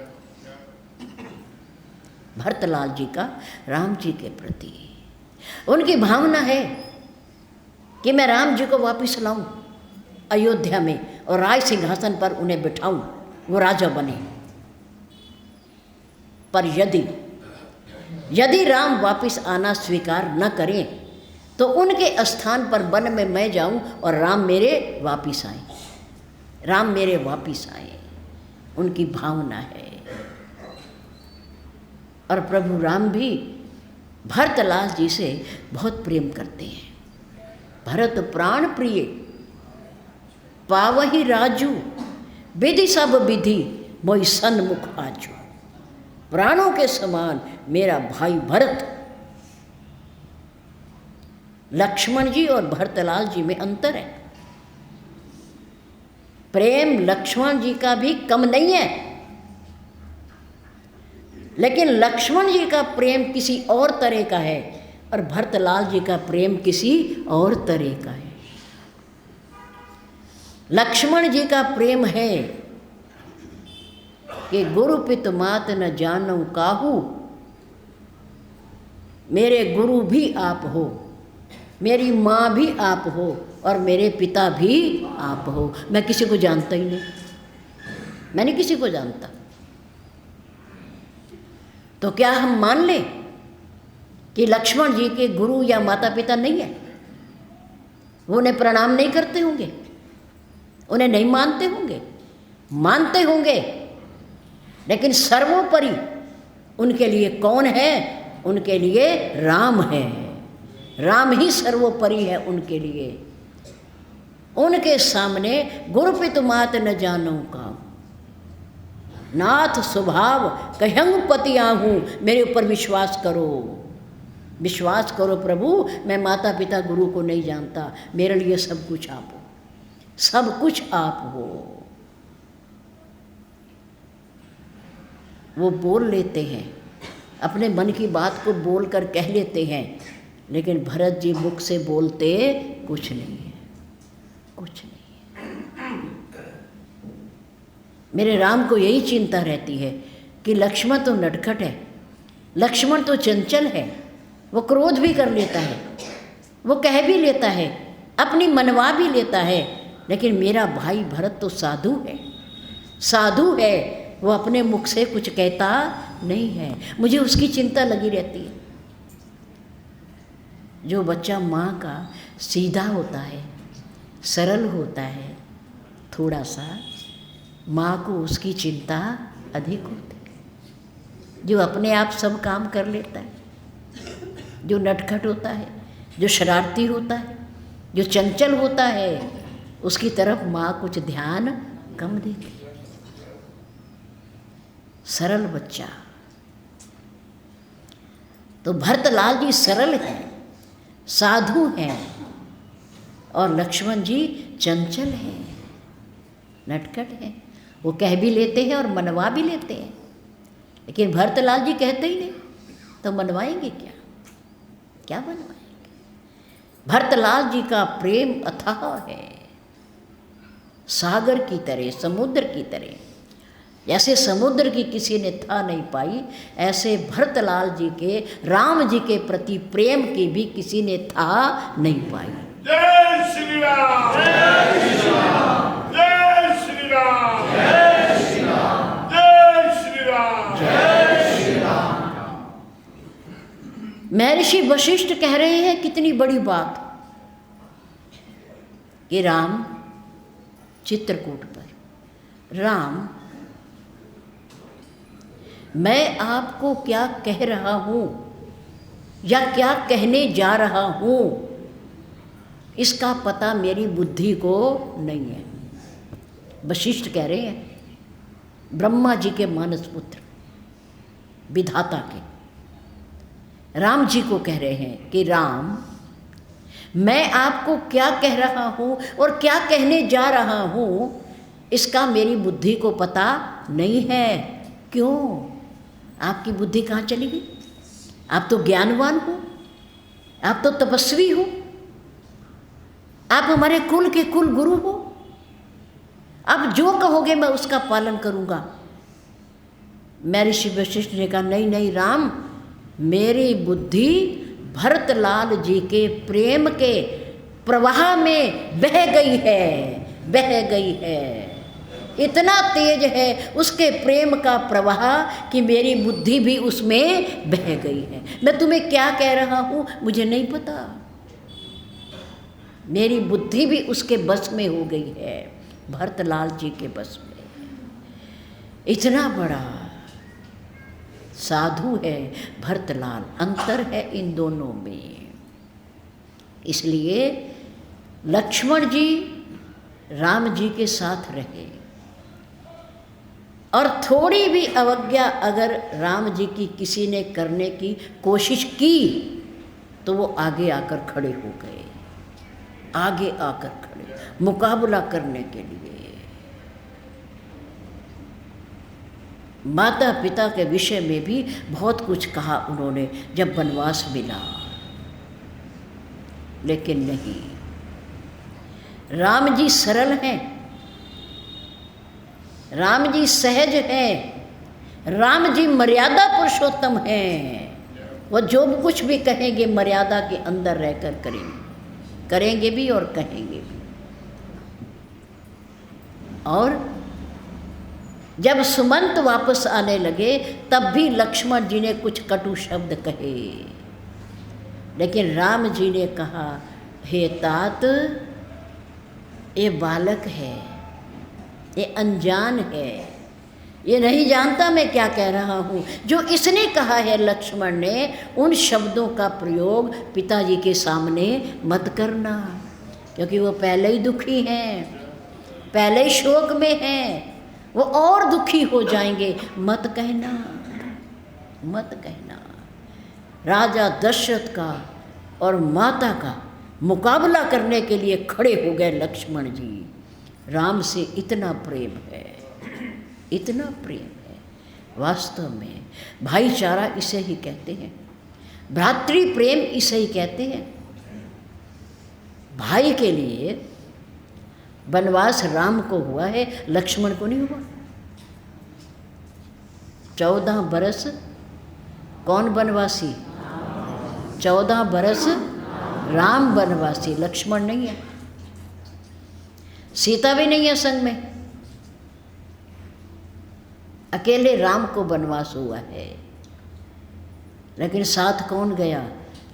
भरतलाल जी का राम जी के प्रति। उनकी भावना है कि मैं राम जी को वापस लाऊं अयोध्या में और राज सिंहासन पर उन्हें बिठाऊं, वो राजा बने। पर यदि राम वापस आना स्वीकार न करें तो उनके स्थान पर वन में मैं जाऊं और राम मेरे वापस आए, राम मेरे वापस आए, उनकी भावना है। और प्रभु राम भी भरतलाल जी से बहुत प्रेम करते हैं। भरत प्राण प्रिय पावही राजू, विधि सब विधि मोहि सन्मुख आजू। प्राणों के समान मेरा भाई भरत। लक्ष्मण जी और भरतलाल जी में अंतर है। प्रेम लक्ष्मण जी का भी कम नहीं है, लेकिन लक्ष्मण जी का प्रेम किसी और तरह का है और भरतलाल जी का प्रेम किसी और तरह का है। लक्ष्मण जी का प्रेम है कि गुरु पित मात न जानू काहू, मेरे गुरु भी आप हो, मेरी माँ भी आप हो और मेरे पिता भी आप हो। मैं किसी को जानता ही नहीं, मैं नहीं किसी को जानता। तो क्या हम मान लें कि लक्ष्मण जी के गुरु या माता पिता नहीं है? वो उन्हें प्रणाम नहीं करते होंगे, उन्हें नहीं मानते होंगे? मानते होंगे, लेकिन सर्वोपरि उनके लिए कौन है? उनके लिए राम है। राम ही सर्वोपरि है उनके लिए। उनके सामने गुरु पित मात न जानू का, नाथ स्वभाव कहंग पति आहूँ, मेरे ऊपर विश्वास करो, विश्वास करो प्रभु, मैं माता पिता गुरु को नहीं जानता, मेरे लिए सब कुछ आप हो, सब कुछ आप हो। वो बोल लेते हैं, अपने मन की बात को बोल कर कह लेते हैं, लेकिन भरत जी मुख से बोलते कुछ नहीं है, कुछ नहीं है। मेरे राम को यही चिंता रहती है कि लक्ष्मण तो नटखट है, लक्ष्मण तो चंचल है, वो क्रोध भी कर लेता है, वो कह भी लेता है, अपनी मनवा भी लेता है, लेकिन मेरा भाई भरत तो साधु है, साधु है, वो अपने मुख से कुछ कहता नहीं है। मुझे उसकी चिंता लगी रहती है। जो बच्चा माँ का सीधा होता है, सरल होता है, थोड़ा सा माँ को उसकी चिंता अधिक होती है। जो अपने आप सब काम कर लेता है, जो नटखट होता है, जो शरारती होता है, जो चंचल होता है, उसकी तरफ माँ कुछ ध्यान कम देती है। सरल बच्चा तो भरतलाल जी सरल हैं, साधु हैं, और लक्ष्मण जी चंचल हैं, नटखट हैं। वो कह भी लेते हैं और मनवा भी लेते हैं, लेकिन भरतलाल जी कहते ही नहीं, तो मनवाएंगे क्या? क्या बनवाएंगे? भरतलाल जी का प्रेम अथाह है, सागर की तरह, समुद्र की तरह। जैसे समुद्र की किसी ने था नहीं पाई, ऐसे भरतलाल जी के, राम जी के प्रति प्रेम की भी किसी ने था नहीं पाई। जय श्री राम, जय श्री राम, जय श्री राम, जय श्री राम, जय श्री राम, जय श्री राम। महर्षि वशिष्ठ कह रहे हैं कितनी बड़ी बात कि राम चित्रकूट पर, राम मैं आपको क्या कह रहा हूँ या क्या कहने जा रहा हूँ, इसका पता मेरी बुद्धि को नहीं है। वशिष्ठ कह रहे हैं, ब्रह्मा जी के मानस पुत्र, विधाता के राम जी को कह रहे हैं कि राम मैं आपको क्या कह रहा हूँ और क्या कहने जा रहा हूँ, इसका मेरी बुद्धि को पता नहीं है। क्यों? आपकी बुद्धि कहाँ चली गई? आप तो ज्ञानवान हो, आप तो तपस्वी हो, आप हमारे कुल के कुल गुरु हो, आप जो कहोगे मैं उसका पालन करूँगा। महर्षि वशिष्ठ ने कहा नहीं नहीं राम, मेरी बुद्धि भरतलाल जी के प्रेम के प्रवाह में बह गई है, बह गई है। इतना तेज है उसके प्रेम का प्रवाह कि मेरी बुद्धि भी उसमें बह गई है। मैं तुम्हें क्या कह रहा हूँ मुझे नहीं पता, मेरी बुद्धि भी उसके बस में हो गई है, भरतलाल जी के बस में। इतना बड़ा साधु है भरतलाल, अंतर है इन दोनों में। इसलिए लक्ष्मण जी राम जी के साथ रहे, और थोड़ी भी अवज्ञा अगर राम जी की किसी ने करने की कोशिश की तो वो आगे आकर खड़े हो गए, आगे आकर खड़े मुकाबला करने के लिए। माता पिता के विषय में भी बहुत कुछ कहा उन्होंने जब वनवास मिला, लेकिन नहीं, राम जी सरल हैं, राम जी सहज हैं, राम जी मर्यादा पुरुषोत्तम हैं। वो जो कुछ भी कहेंगे मर्यादा के अंदर रहकर करेंगे, करेंगे भी और कहेंगे भी। और जब सुमंत वापस आने लगे तब भी लक्ष्मण जी ने कुछ कटु शब्द कहे, लेकिन राम जी ने कहा, हे तात, ये बालक है, ये अनजान है, ये नहीं जानता मैं क्या कह रहा हूँ। जो इसने कहा है लक्ष्मण ने, उन शब्दों का प्रयोग पिताजी के सामने मत करना, क्योंकि वो पहले ही दुखी हैं, पहले ही शोक में हैं, वो और दुखी हो जाएंगे। मत कहना, मत कहना। राजा दशरथ का और माता का मुकाबला करने के लिए खड़े हो गए लक्ष्मण जी। राम से इतना प्रेम है, इतना प्रेम है। वास्तव में भाईचारा इसे ही कहते हैं, भ्रातृ प्रेम इसे ही कहते हैं। भाई के लिए वनवास राम को हुआ है, लक्ष्मण को नहीं हुआ। 14 बरस कौन वनवासी? 14 बरस राम वनवासी, लक्ष्मण नहीं है, सीता भी नहीं है संग में, अकेले राम को वनवास हुआ है। लेकिन साथ कौन गया?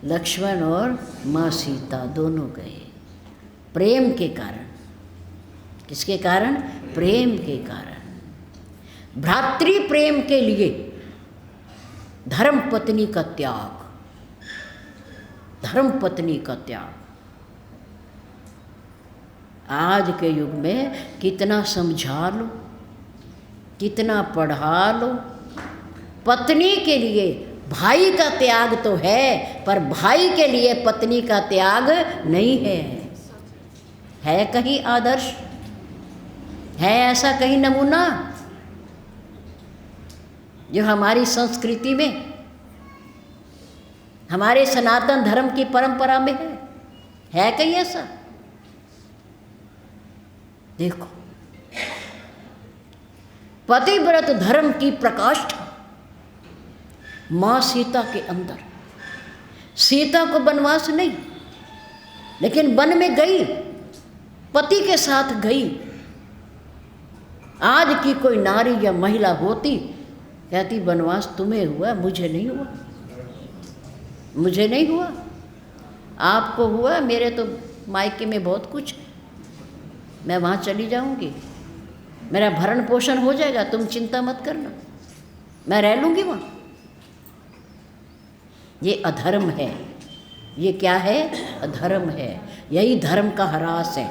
लक्ष्मण और माँ सीता दोनों गए, प्रेम के कारण। किसके कारण? प्रेम के कारण। भ्रातृ प्रेम के लिए धर्म पत्नी का त्याग, धर्म पत्नी का त्याग। आज के युग में कितना समझा लो, कितना पढ़ा लो, पत्नी के लिए भाई का त्याग तो है, पर भाई के लिए पत्नी का त्याग नहीं है। है कहीं आदर्श? है ऐसा कहीं नमूना जो हमारी संस्कृति में, हमारे सनातन धर्म की परंपरा में है? है कहीं ऐसा? देखो, पतिव्रत धर्म की प्रकाष्ठा माँ सीता के अंदर। सीता को वनवास नहीं, लेकिन वन में गई, पति के साथ गई। आज की कोई नारी या महिला होती, कहती वनवास तुम्हें हुआ, मुझे नहीं हुआ, मुझे नहीं हुआ, आपको हुआ, मेरे तो मायके में बहुत कुछ, मैं वहाँ चली जाऊँगी, मेरा भरण पोषण हो जाएगा, तुम चिंता मत करना, मैं रह लूँगी वहाँ। ये अधर्म है। ये क्या है? अधर्म है। यही धर्म का ह्रास है।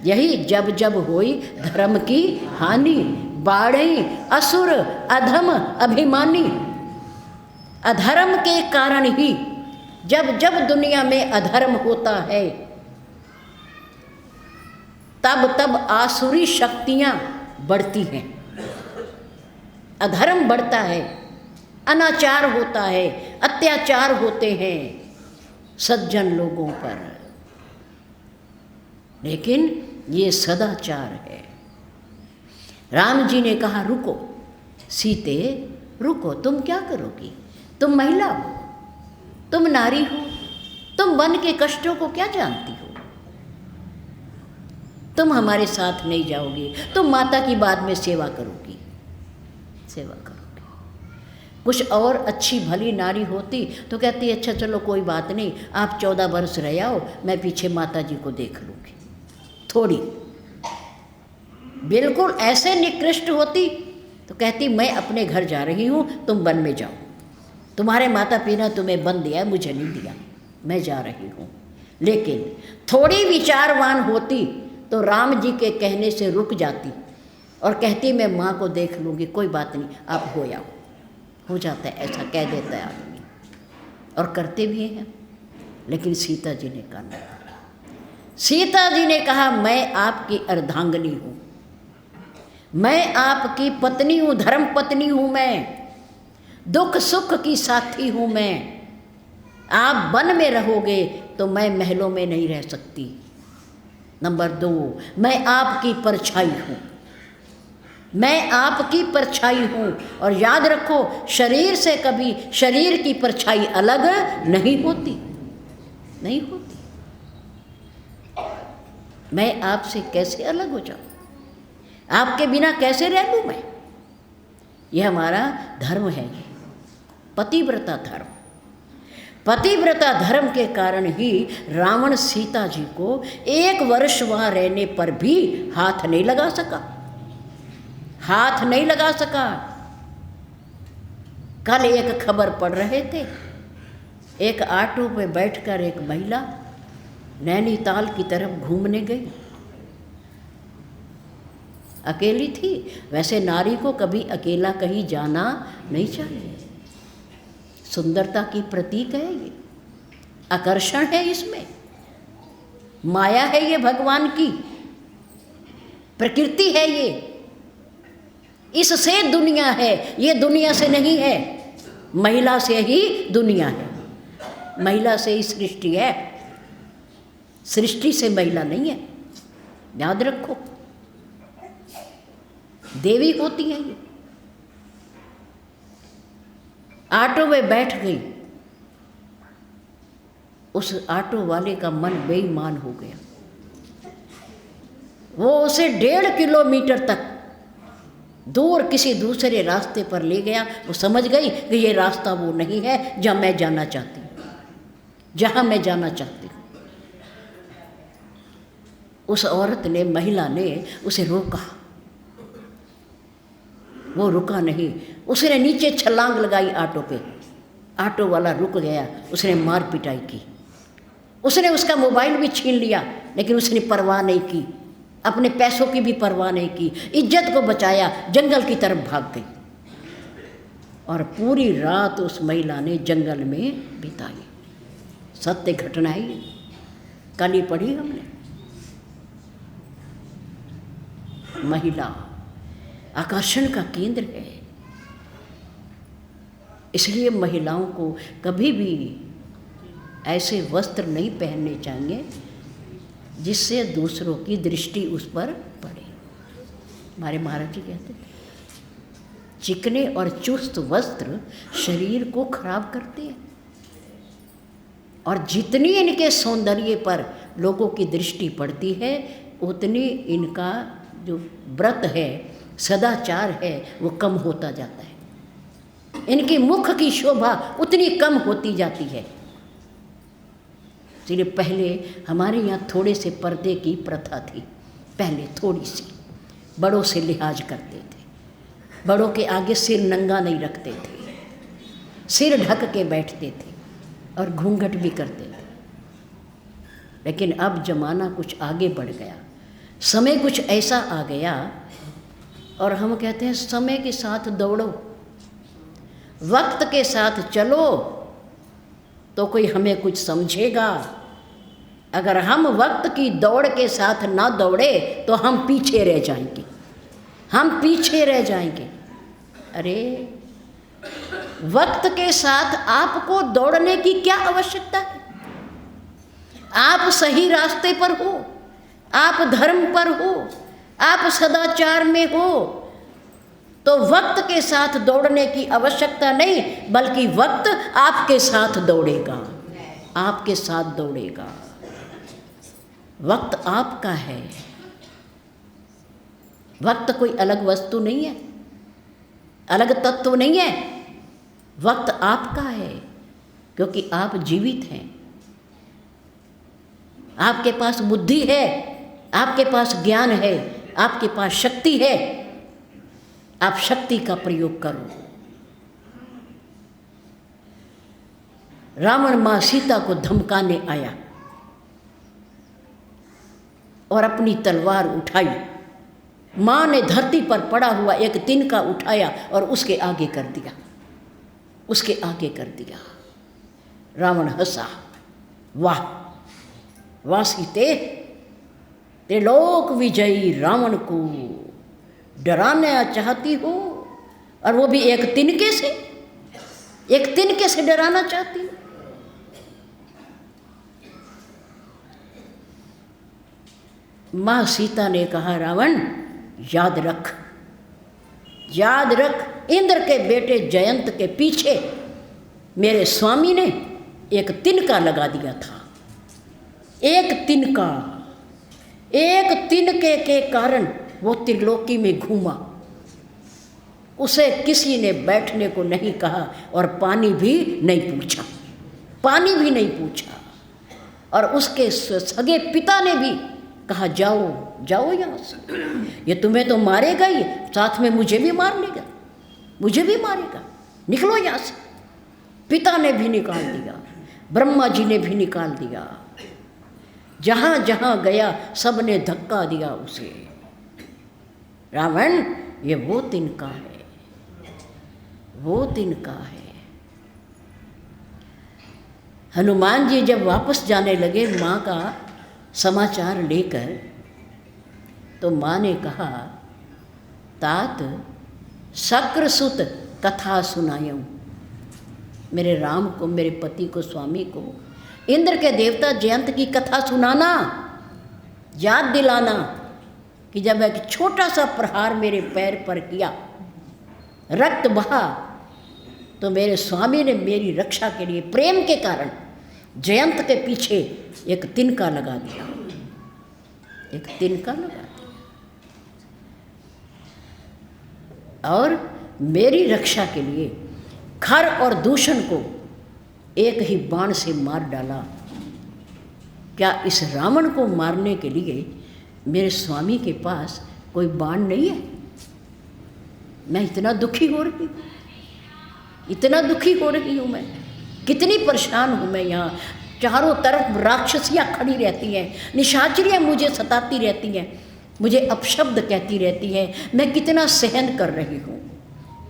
यही जब जब होई धर्म की हानि, बाढ़ई असुर अधम अभिमानी। अधर्म के कारण ही जब जब दुनिया में अधर्म होता है, तब तब आसुरी शक्तियाँ बढ़ती हैं, अधर्म बढ़ता है, अनाचार होता है, अत्याचार होते हैं सज्जन लोगों पर। लेकिन ये सदाचार है। राम जी ने कहा, रुको सीते, रुको, तुम क्या करोगी? तुम महिला हो, तुम नारी हो, तुम वन के कष्टों को क्या जानती हो? तुम हमारे साथ नहीं जाओगी, तुम माता की बाद में सेवा करोगी, सेवा करोगी। कुछ और अच्छी भली नारी होती तो कहती, अच्छा चलो कोई बात नहीं, आप 14 वर्ष रह आओ, मैं पीछे माता जी को देख लूँगी। थोड़ी बिल्कुल ऐसे निकृष्ट होती तो कहती, मैं अपने घर जा रही हूँ, तुम वन में जाओ, तुम्हारे माता पिता तुम्हें वन दिया, मुझे नहीं दिया, मैं जा रही हूँ। लेकिन थोड़ी विचारवान होती तो राम जी के कहने से रुक जाती और कहती, मैं माँ को देख लूँगी, कोई बात नहीं, आप हो आओ। हो जाता है, ऐसा कह देता है आदमी, और करते भी हैं। लेकिन सीता जी ने कहा नहीं। सीता जी ने कहा, मैं आपकी अर्धांगिनी हूँ, मैं आपकी पत्नी हूँ, धर्म पत्नी हूँ, मैं दुख सुख की साथी हूँ मैं। आप वन में रहोगे तो मैं महलों में नहीं रह सकती। नंबर 2, मैं आपकी परछाई हूँ, मैं आपकी परछाई हूँ। और याद रखो, शरीर से कभी शरीर की परछाई अलग नहीं होती, नहीं होती। मैं आपसे कैसे अलग हो जाऊँ, आपके बिना कैसे रह लूँ मैं? यह हमारा धर्म है, ये पतिव्रता धर्म। पतिव्रता धर्म के कारण ही रावण सीता जी को 1 वर्ष वहाँ रहने पर भी हाथ नहीं लगा सका, हाथ नहीं लगा सका। कल एक खबर पढ़ रहे थे, एक ऑटो पे बैठकर एक महिला नैनीताल की तरफ घूमने गई, अकेली थी। वैसे नारी को कभी अकेला कहीं जाना नहीं चाहिए, सुंदरता की प्रतीक है ये, आकर्षण है इसमें, माया है ये, भगवान की प्रकृति है ये, इससे दुनिया है, ये दुनिया से नहीं है, महिला से ही दुनिया है, महिला से ही सृष्टि है, सृष्टि से महिला नहीं है, याद रखो। देवी होती है ये। ऑटो में बैठ गई, उस ऑटो वाले का मन बेईमान हो गया। वो उसे 1.5 किलोमीटर तक दूर किसी दूसरे रास्ते पर ले गया। वो समझ गई कि ये रास्ता वो नहीं है जहाँ मैं जाना चाहती हूँ, जहाँ मैं जाना चाहती हूँ। उस औरत ने, महिला ने उसे रोका, वो रुका नहीं, उसने नीचे छलांग लगाई ऑटो पे। ऑटो वाला रुक गया, उसने मार पिटाई की, उसने उसका मोबाइल भी छीन लिया, लेकिन उसने परवाह नहीं की, अपने पैसों की भी परवाह नहीं की, इज्जत को बचाया, जंगल की तरफ भाग गई। और पूरी रात उस महिला ने जंगल में बिताई। सत्य घटना है, कल ही पढ़ी हमने। महिला आकर्षण का केंद्र है, इसलिए महिलाओं को कभी भी ऐसे वस्त्र नहीं पहनने चाहिए जिससे दूसरों की दृष्टि उस पर पड़े। हमारे महाराज जी कहते थे, चिकने और चुस्त वस्त्र शरीर को खराब करते हैं, और जितनी इनके सौंदर्य पर लोगों की दृष्टि पड़ती है, उतनी इनका जो व्रत है, सदाचार है, वो कम होता जाता है। इनकी मुख की शोभा उतनी कम होती जाती है। इसलिए पहले हमारे यहाँ थोड़े से पर्दे की प्रथा थी, पहले थोड़ी सी, बड़ों से लिहाज करते थे, बड़ों के आगे सिर नंगा नहीं रखते थे, सिर ढक के बैठते थे और घूंघट भी करते थे। लेकिन अब जमाना कुछ आगे बढ़ गया, समय कुछ ऐसा आ गया, और हम कहते हैं समय के साथ दौड़ो, वक्त के साथ चलो तो कोई हमें कुछ समझेगा। अगर हम वक्त की दौड़ के साथ ना दौड़े तो हम पीछे रह जाएंगे, हम पीछे रह जाएंगे। अरे वक्त के साथ आपको दौड़ने की क्या आवश्यकता है? आप सही रास्ते पर हो, आप धर्म पर हो, आप सदाचार में हो, तो वक्त के साथ दौड़ने की आवश्यकता नहीं, बल्कि वक्त आपके साथ दौड़ेगा, आपके साथ दौड़ेगा। वक्त आपका है, वक्त कोई अलग वस्तु नहीं है, अलग तत्व नहीं है, वक्त आपका है, क्योंकि आप जीवित हैं, आपके पास बुद्धि है, आपके पास ज्ञान है, आपके पास शक्ति है, आप शक्ति का प्रयोग करो। रावण माँ सीता को धमकाने आया और अपनी तलवार उठाई। माँ ने धरती पर पड़ा हुआ एक तिनका उठाया और उसके आगे कर दिया, उसके आगे कर दिया। रावण हंसा, वाह वाह सीते, त्रिलोक विजयी रावण को डराना चाहती हो, और वो भी एक तिनके से, एक तिनके से डराना चाहती हो। माँ सीता ने कहा, रावण याद रख, याद रख, इंद्र के बेटे जयंत के पीछे मेरे स्वामी ने एक तिनका लगा दिया था। एक तिनका, एक तिनके के कारण वो त्रिलोकी में घूमा। उसे किसी ने बैठने को नहीं कहा और पानी भी नहीं पूछा, पानी भी नहीं पूछा। और उसके सगे पिता ने भी कहा जाओ जाओ यहाँ से, ये तुम्हें तो मारेगा ही, साथ में मुझे भी मार लेगा, मुझे भी मारेगा, निकलो यहाँ से। पिता ने भी निकाल दिया, ब्रह्मा जी ने भी निकाल दिया। जहाँ जहाँ गया सब ने धक्का दिया उसे। रावण ये वो तिनका है, वो तिनका है। हनुमान जी जब वापस जाने लगे माँ का समाचार लेकर, तो माँ ने कहा, तात शक्रसुत कथा सुनायूं। मेरे राम को, मेरे पति को, स्वामी को इंद्र के देवता जयंत की कथा सुनाना, याद दिलाना कि जब एक छोटा सा प्रहार मेरे पैर पर किया, रक्त बहा, तो मेरे स्वामी ने मेरी रक्षा के लिए प्रेम के कारण जयंत के पीछे एक तिनका लगा दिया, एक तिनका लगा दिया। और मेरी रक्षा के लिए खर और दूषण को एक ही बाण से मार डाला। क्या इस रावण को मारने के लिए मेरे स्वामी के पास कोई बाण नहीं है? मैं इतना दुखी हो रही हूँ, इतना दुखी हो रही हूँ, मैं कितनी परेशान हूँ। मैं यहाँ चारों तरफ राक्षसियाँ खड़ी रहती हैं, निशाचरियाँ मुझे सताती रहती हैं, मुझे अपशब्द कहती रहती हैं। मैं कितना सहन कर रही हूँ,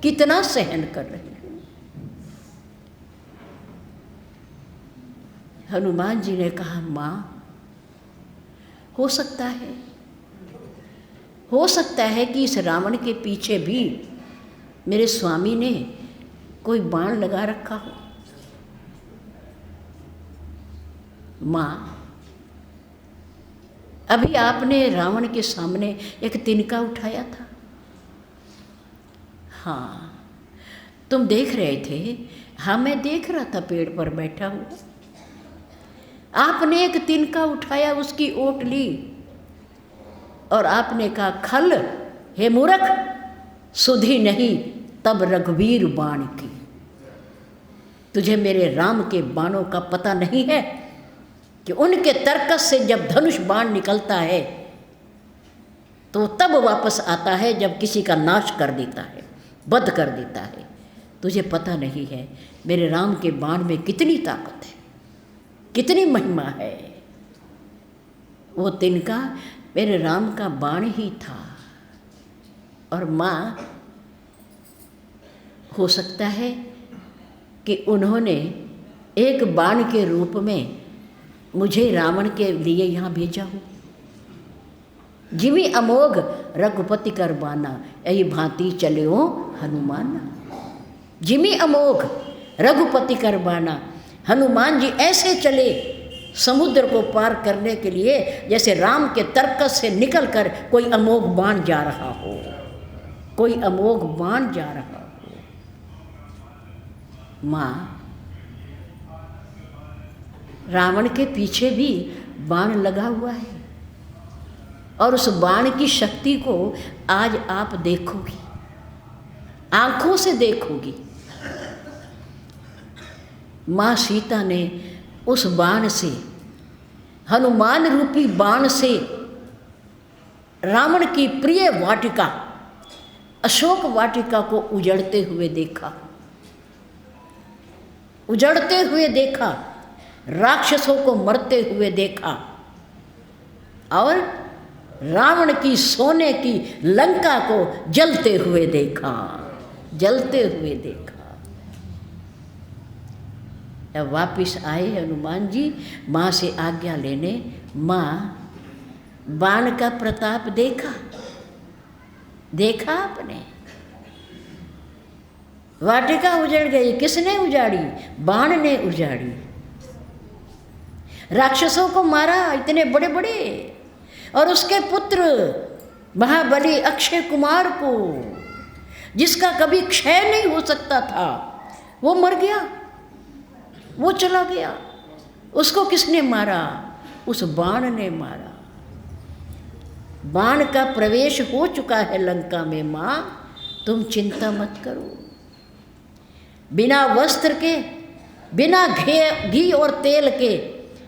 कितना सहन कर रही हूँ। हनुमान जी ने कहा, माँ हो सकता है कि इस रावण के पीछे भी मेरे स्वामी ने कोई बाण लगा रखा हो। माँ, अभी आपने रावण के सामने एक तिनका उठाया था। हाँ, तुम देख रहे थे। हाँ, मैं देख रहा था पेड़ पर बैठा हुआ। आपने एक तिनका उठाया, उसकी ओट ली और आपने कहा, खल हे मूर्ख, सुधि नहीं तब रघुवीर बाण की। तुझे मेरे राम के बाणों का पता नहीं है कि उनके तर्कस से जब धनुष बाण निकलता है तो तब वापस आता है जब किसी का नाश कर देता है, वध कर देता है। तुझे पता नहीं है मेरे राम के बाण में कितनी ताकत है, कितनी महिमा है। वो तिनका मेरे राम का बाण ही था। और माँ, हो सकता है कि उन्होंने एक बाण के रूप में मुझे रावण के लिए यहाँ भेजा हो। जिमी अमोघ रघुपति कर बाना, यही भांति चले हो हनुमान। जिमी अमोघ रघुपति कर बाना, हनुमान जी ऐसे चले समुद्र को पार करने के लिए जैसे राम के तर्कस से निकलकर कोई अमोघ बाण जा रहा हो, कोई अमोघ बाण जा रहा हो। माँ, रावण के पीछे भी बाण लगा हुआ है और उस बाण की शक्ति को आज आप देखोगी, आंखों से देखोगी। माँ सीता ने उस बाण से, हनुमान रूपी बाण से रावण की प्रिय वाटिका अशोक वाटिका को उजड़ते हुए देखा, उजड़ते हुए देखा, राक्षसों को मरते हुए देखा और रावण की सोने की लंका को जलते हुए देखा, जलते हुए देखा। अब वापिस आए हनुमान जी माँ से आज्ञा लेने। माँ, बाण का प्रताप देखा, देखा आपने? वाटिका उजड़ गई, किसने उजाड़ी? बाण ने उजाड़ी। राक्षसों को मारा इतने बड़े बड़े, और उसके पुत्र महाबली अक्षय कुमार को जिसका कभी क्षय नहीं हो सकता था, वो मर गया, वो चला गया। उसको किसने मारा? उस बाण ने मारा। बाण का प्रवेश हो चुका है लंका में माँ, तुम चिंता मत करो। बिना वस्त्र के, बिना घी और तेल के,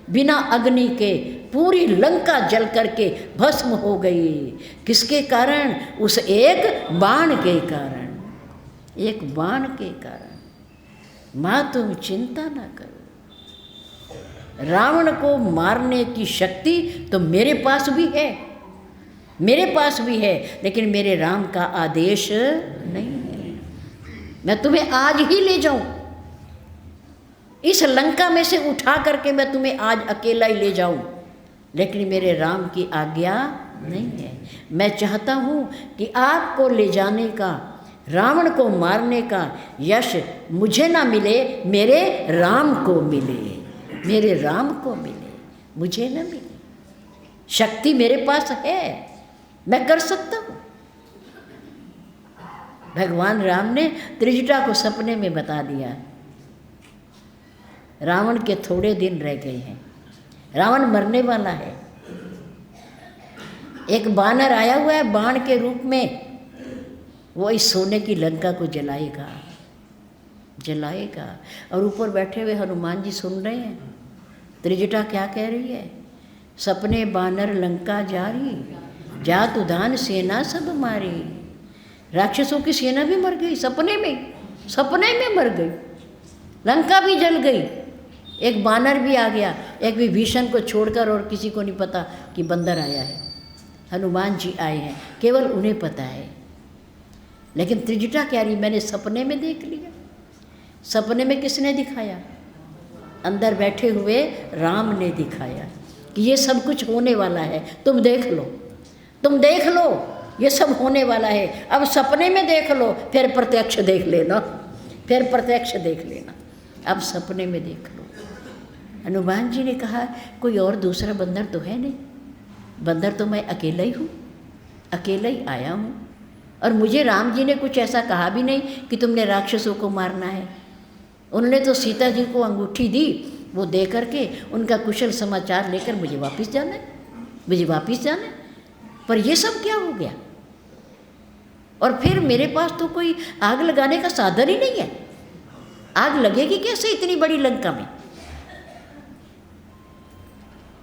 बिना अग्नि के पूरी लंका जल करके भस्म हो गई। किसके कारण? उस एक बाण के कारण, एक बाण के कारण। माँ तुम चिंता ना करो, रावण को मारने की शक्ति तो मेरे पास भी है, मेरे पास भी है, लेकिन मेरे राम का आदेश नहीं है। मैं तुम्हें आज ही ले जाऊं, इस लंका में से उठा करके मैं तुम्हें आज अकेला ही ले जाऊं, लेकिन मेरे राम की आज्ञा नहीं है। मैं चाहता हूं कि आपको ले जाने का, रावण को मारने का यश मुझे ना मिले, मेरे राम को मिले, मेरे राम को मिले, मुझे न मिले। शक्ति मेरे पास है, मैं कर सकता हूँ। भगवान राम ने त्रिजटा को सपने में बता दिया, रावण के थोड़े दिन रह गए हैं, रावण मरने वाला है। एक बानर आया हुआ है बाण के रूप में, वो इस सोने की लंका को जलाएगा, जलाएगा। और ऊपर बैठे हुए हनुमान जी सुन रहे हैं त्रिजटा क्या कह रही है। सपने बानर लंका जारी, जात उदान सेना सब मारी। राक्षसों की सेना भी मर गई, सपने में मर गई, लंका भी जल गई। एक बानर भी आ गया, एक विभीषण को छोड़कर, और किसी को नहीं पता कि बंदर आया है, हनुमान जी आए हैं, केवल उन्हें पता है। लेकिन त्रिजटा कह रही मैंने सपने में देख लिया। सपने में किसने दिखाया? अंदर बैठे हुए राम ने दिखाया कि ये सब कुछ होने वाला है, तुम देख लो, तुम देख लो, ये सब होने वाला है। अब सपने में देख लो, फिर प्रत्यक्ष देख लेना, फिर प्रत्यक्ष देख लेना, अब सपने में देख लो। हनुमान जी ने कहा कोई और दूसरा बंदर तो है नहीं, बंदर तो मैं अकेला ही हूँ, अकेला ही आया हूँ। और मुझे राम जी ने कुछ ऐसा कहा भी नहीं कि तुमने राक्षसों को मारना है। उन्होंने तो सीता जी को अंगूठी दी, वो दे करके उनका कुशल समाचार लेकर मुझे वापस जाना है, मुझे वापस जाना है। पर ये सब क्या हो गया? और फिर मेरे पास तो कोई आग लगाने का साधन ही नहीं है, आग लगेगी कैसे इतनी बड़ी लंका में?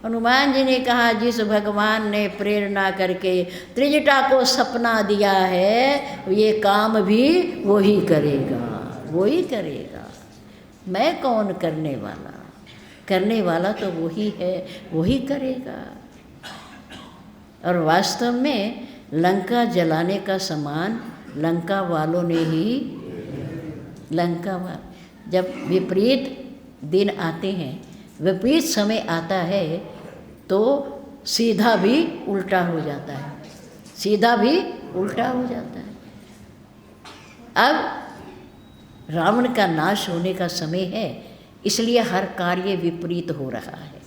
हनुमान जी ने कहा जिस भगवान ने प्रेरणा करके त्रिजटा को सपना दिया है, ये काम भी वही करेगा, वही करेगा। मैं कौन करने वाला? करने वाला तो वही है, वही करेगा। और वास्तव में लंका जलाने का सामान लंका वालों ने ही, जब विपरीत दिन आते हैं, विपरीत समय आता है, तो सीधा भी उल्टा हो जाता है, सीधा भी उल्टा हो जाता है। अब रावण का नाश होने का समय है, इसलिए हर कार्य विपरीत हो रहा है।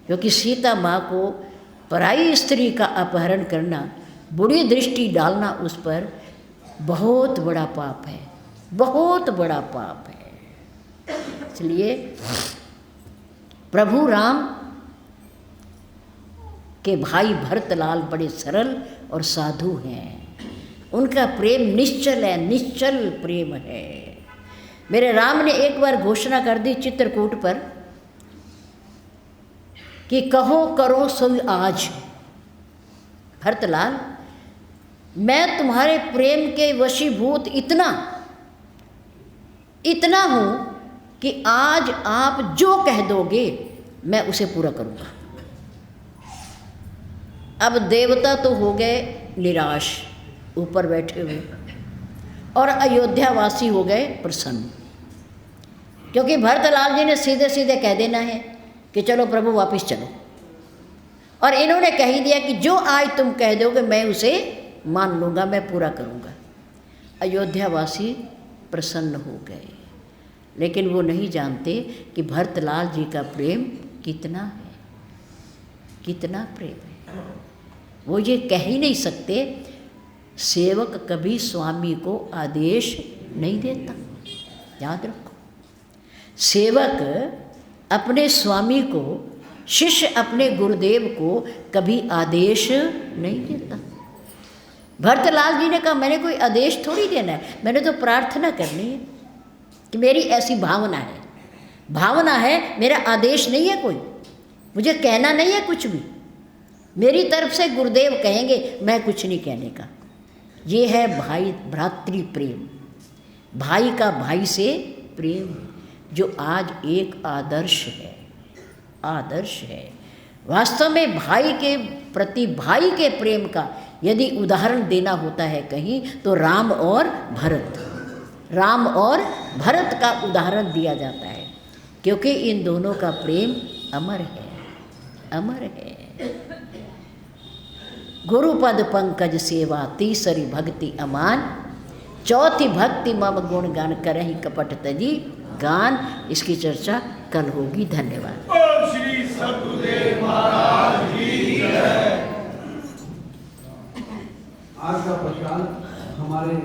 क्योंकि सीता माँ को पराई स्त्री का अपहरण करना, बुरी दृष्टि डालना उस पर बहुत बड़ा पाप है, बहुत बड़ा पाप है। इसलिए प्रभु राम के भाई भरतलाल बड़े सरल और साधु हैं, उनका प्रेम निश्चल है, निश्चल प्रेम है। मेरे राम ने एक बार घोषणा कर दी चित्रकूट पर कि कहो करो सोई आज। भरतलाल, मैं तुम्हारे प्रेम के वशीभूत इतना हूँ कि आज आप जो कह दोगे मैं उसे पूरा करूँगा। अब देवता तो हो गए निराश ऊपर बैठे हुए, और अयोध्यावासी हो गए प्रसन्न, क्योंकि भरतलाल जी ने सीधे सीधे कह देना है कि चलो प्रभु वापस चलो। और इन्होंने कह ही दिया कि जो आज तुम कह दोगे मैं उसे मान लूँगा, मैं पूरा करूँगा। अयोध्यावासी प्रसन्न हो गए, लेकिन वो नहीं जानते कि भरतलाल जी का प्रेम कितना है, कितना प्रेम है। वो ये कह ही नहीं सकते, सेवक कभी स्वामी को आदेश नहीं देता, याद रखो। सेवक अपने स्वामी को, शिष्य अपने गुरुदेव को कभी आदेश नहीं देता। भरतलाल जी ने कहा मैंने कोई आदेश थोड़ी देना है, मैंने तो प्रार्थना करनी है कि मेरी ऐसी भावना है, भावना है, मेरा आदेश नहीं है कोई, मुझे कहना नहीं है कुछ भी, मेरी तरफ से गुरुदेव कहेंगे, मैं कुछ नहीं कहने का। ये है भाई भ्रातृ प्रेम, भाई का भाई से प्रेम, जो आज एक आदर्श है, आदर्श है। वास्तव में भाई के प्रति भाई के प्रेम का यदि उदाहरण देना होता है कहीं, तो राम और भरत, राम और भरत का उदाहरण दिया जाता है, क्योंकि इन दोनों का प्रेम अमर है, अमर है। गुरुपद पंकज सेवा, तीसरी भक्ति अमान, चौथी भक्ति मम गुण गान करहि कपट तजी गान। इसकी चर्चा कल होगी। धन्यवाद। श्री सद्गुरुदेव महाराज की जय। आज का प्रसाद हमारे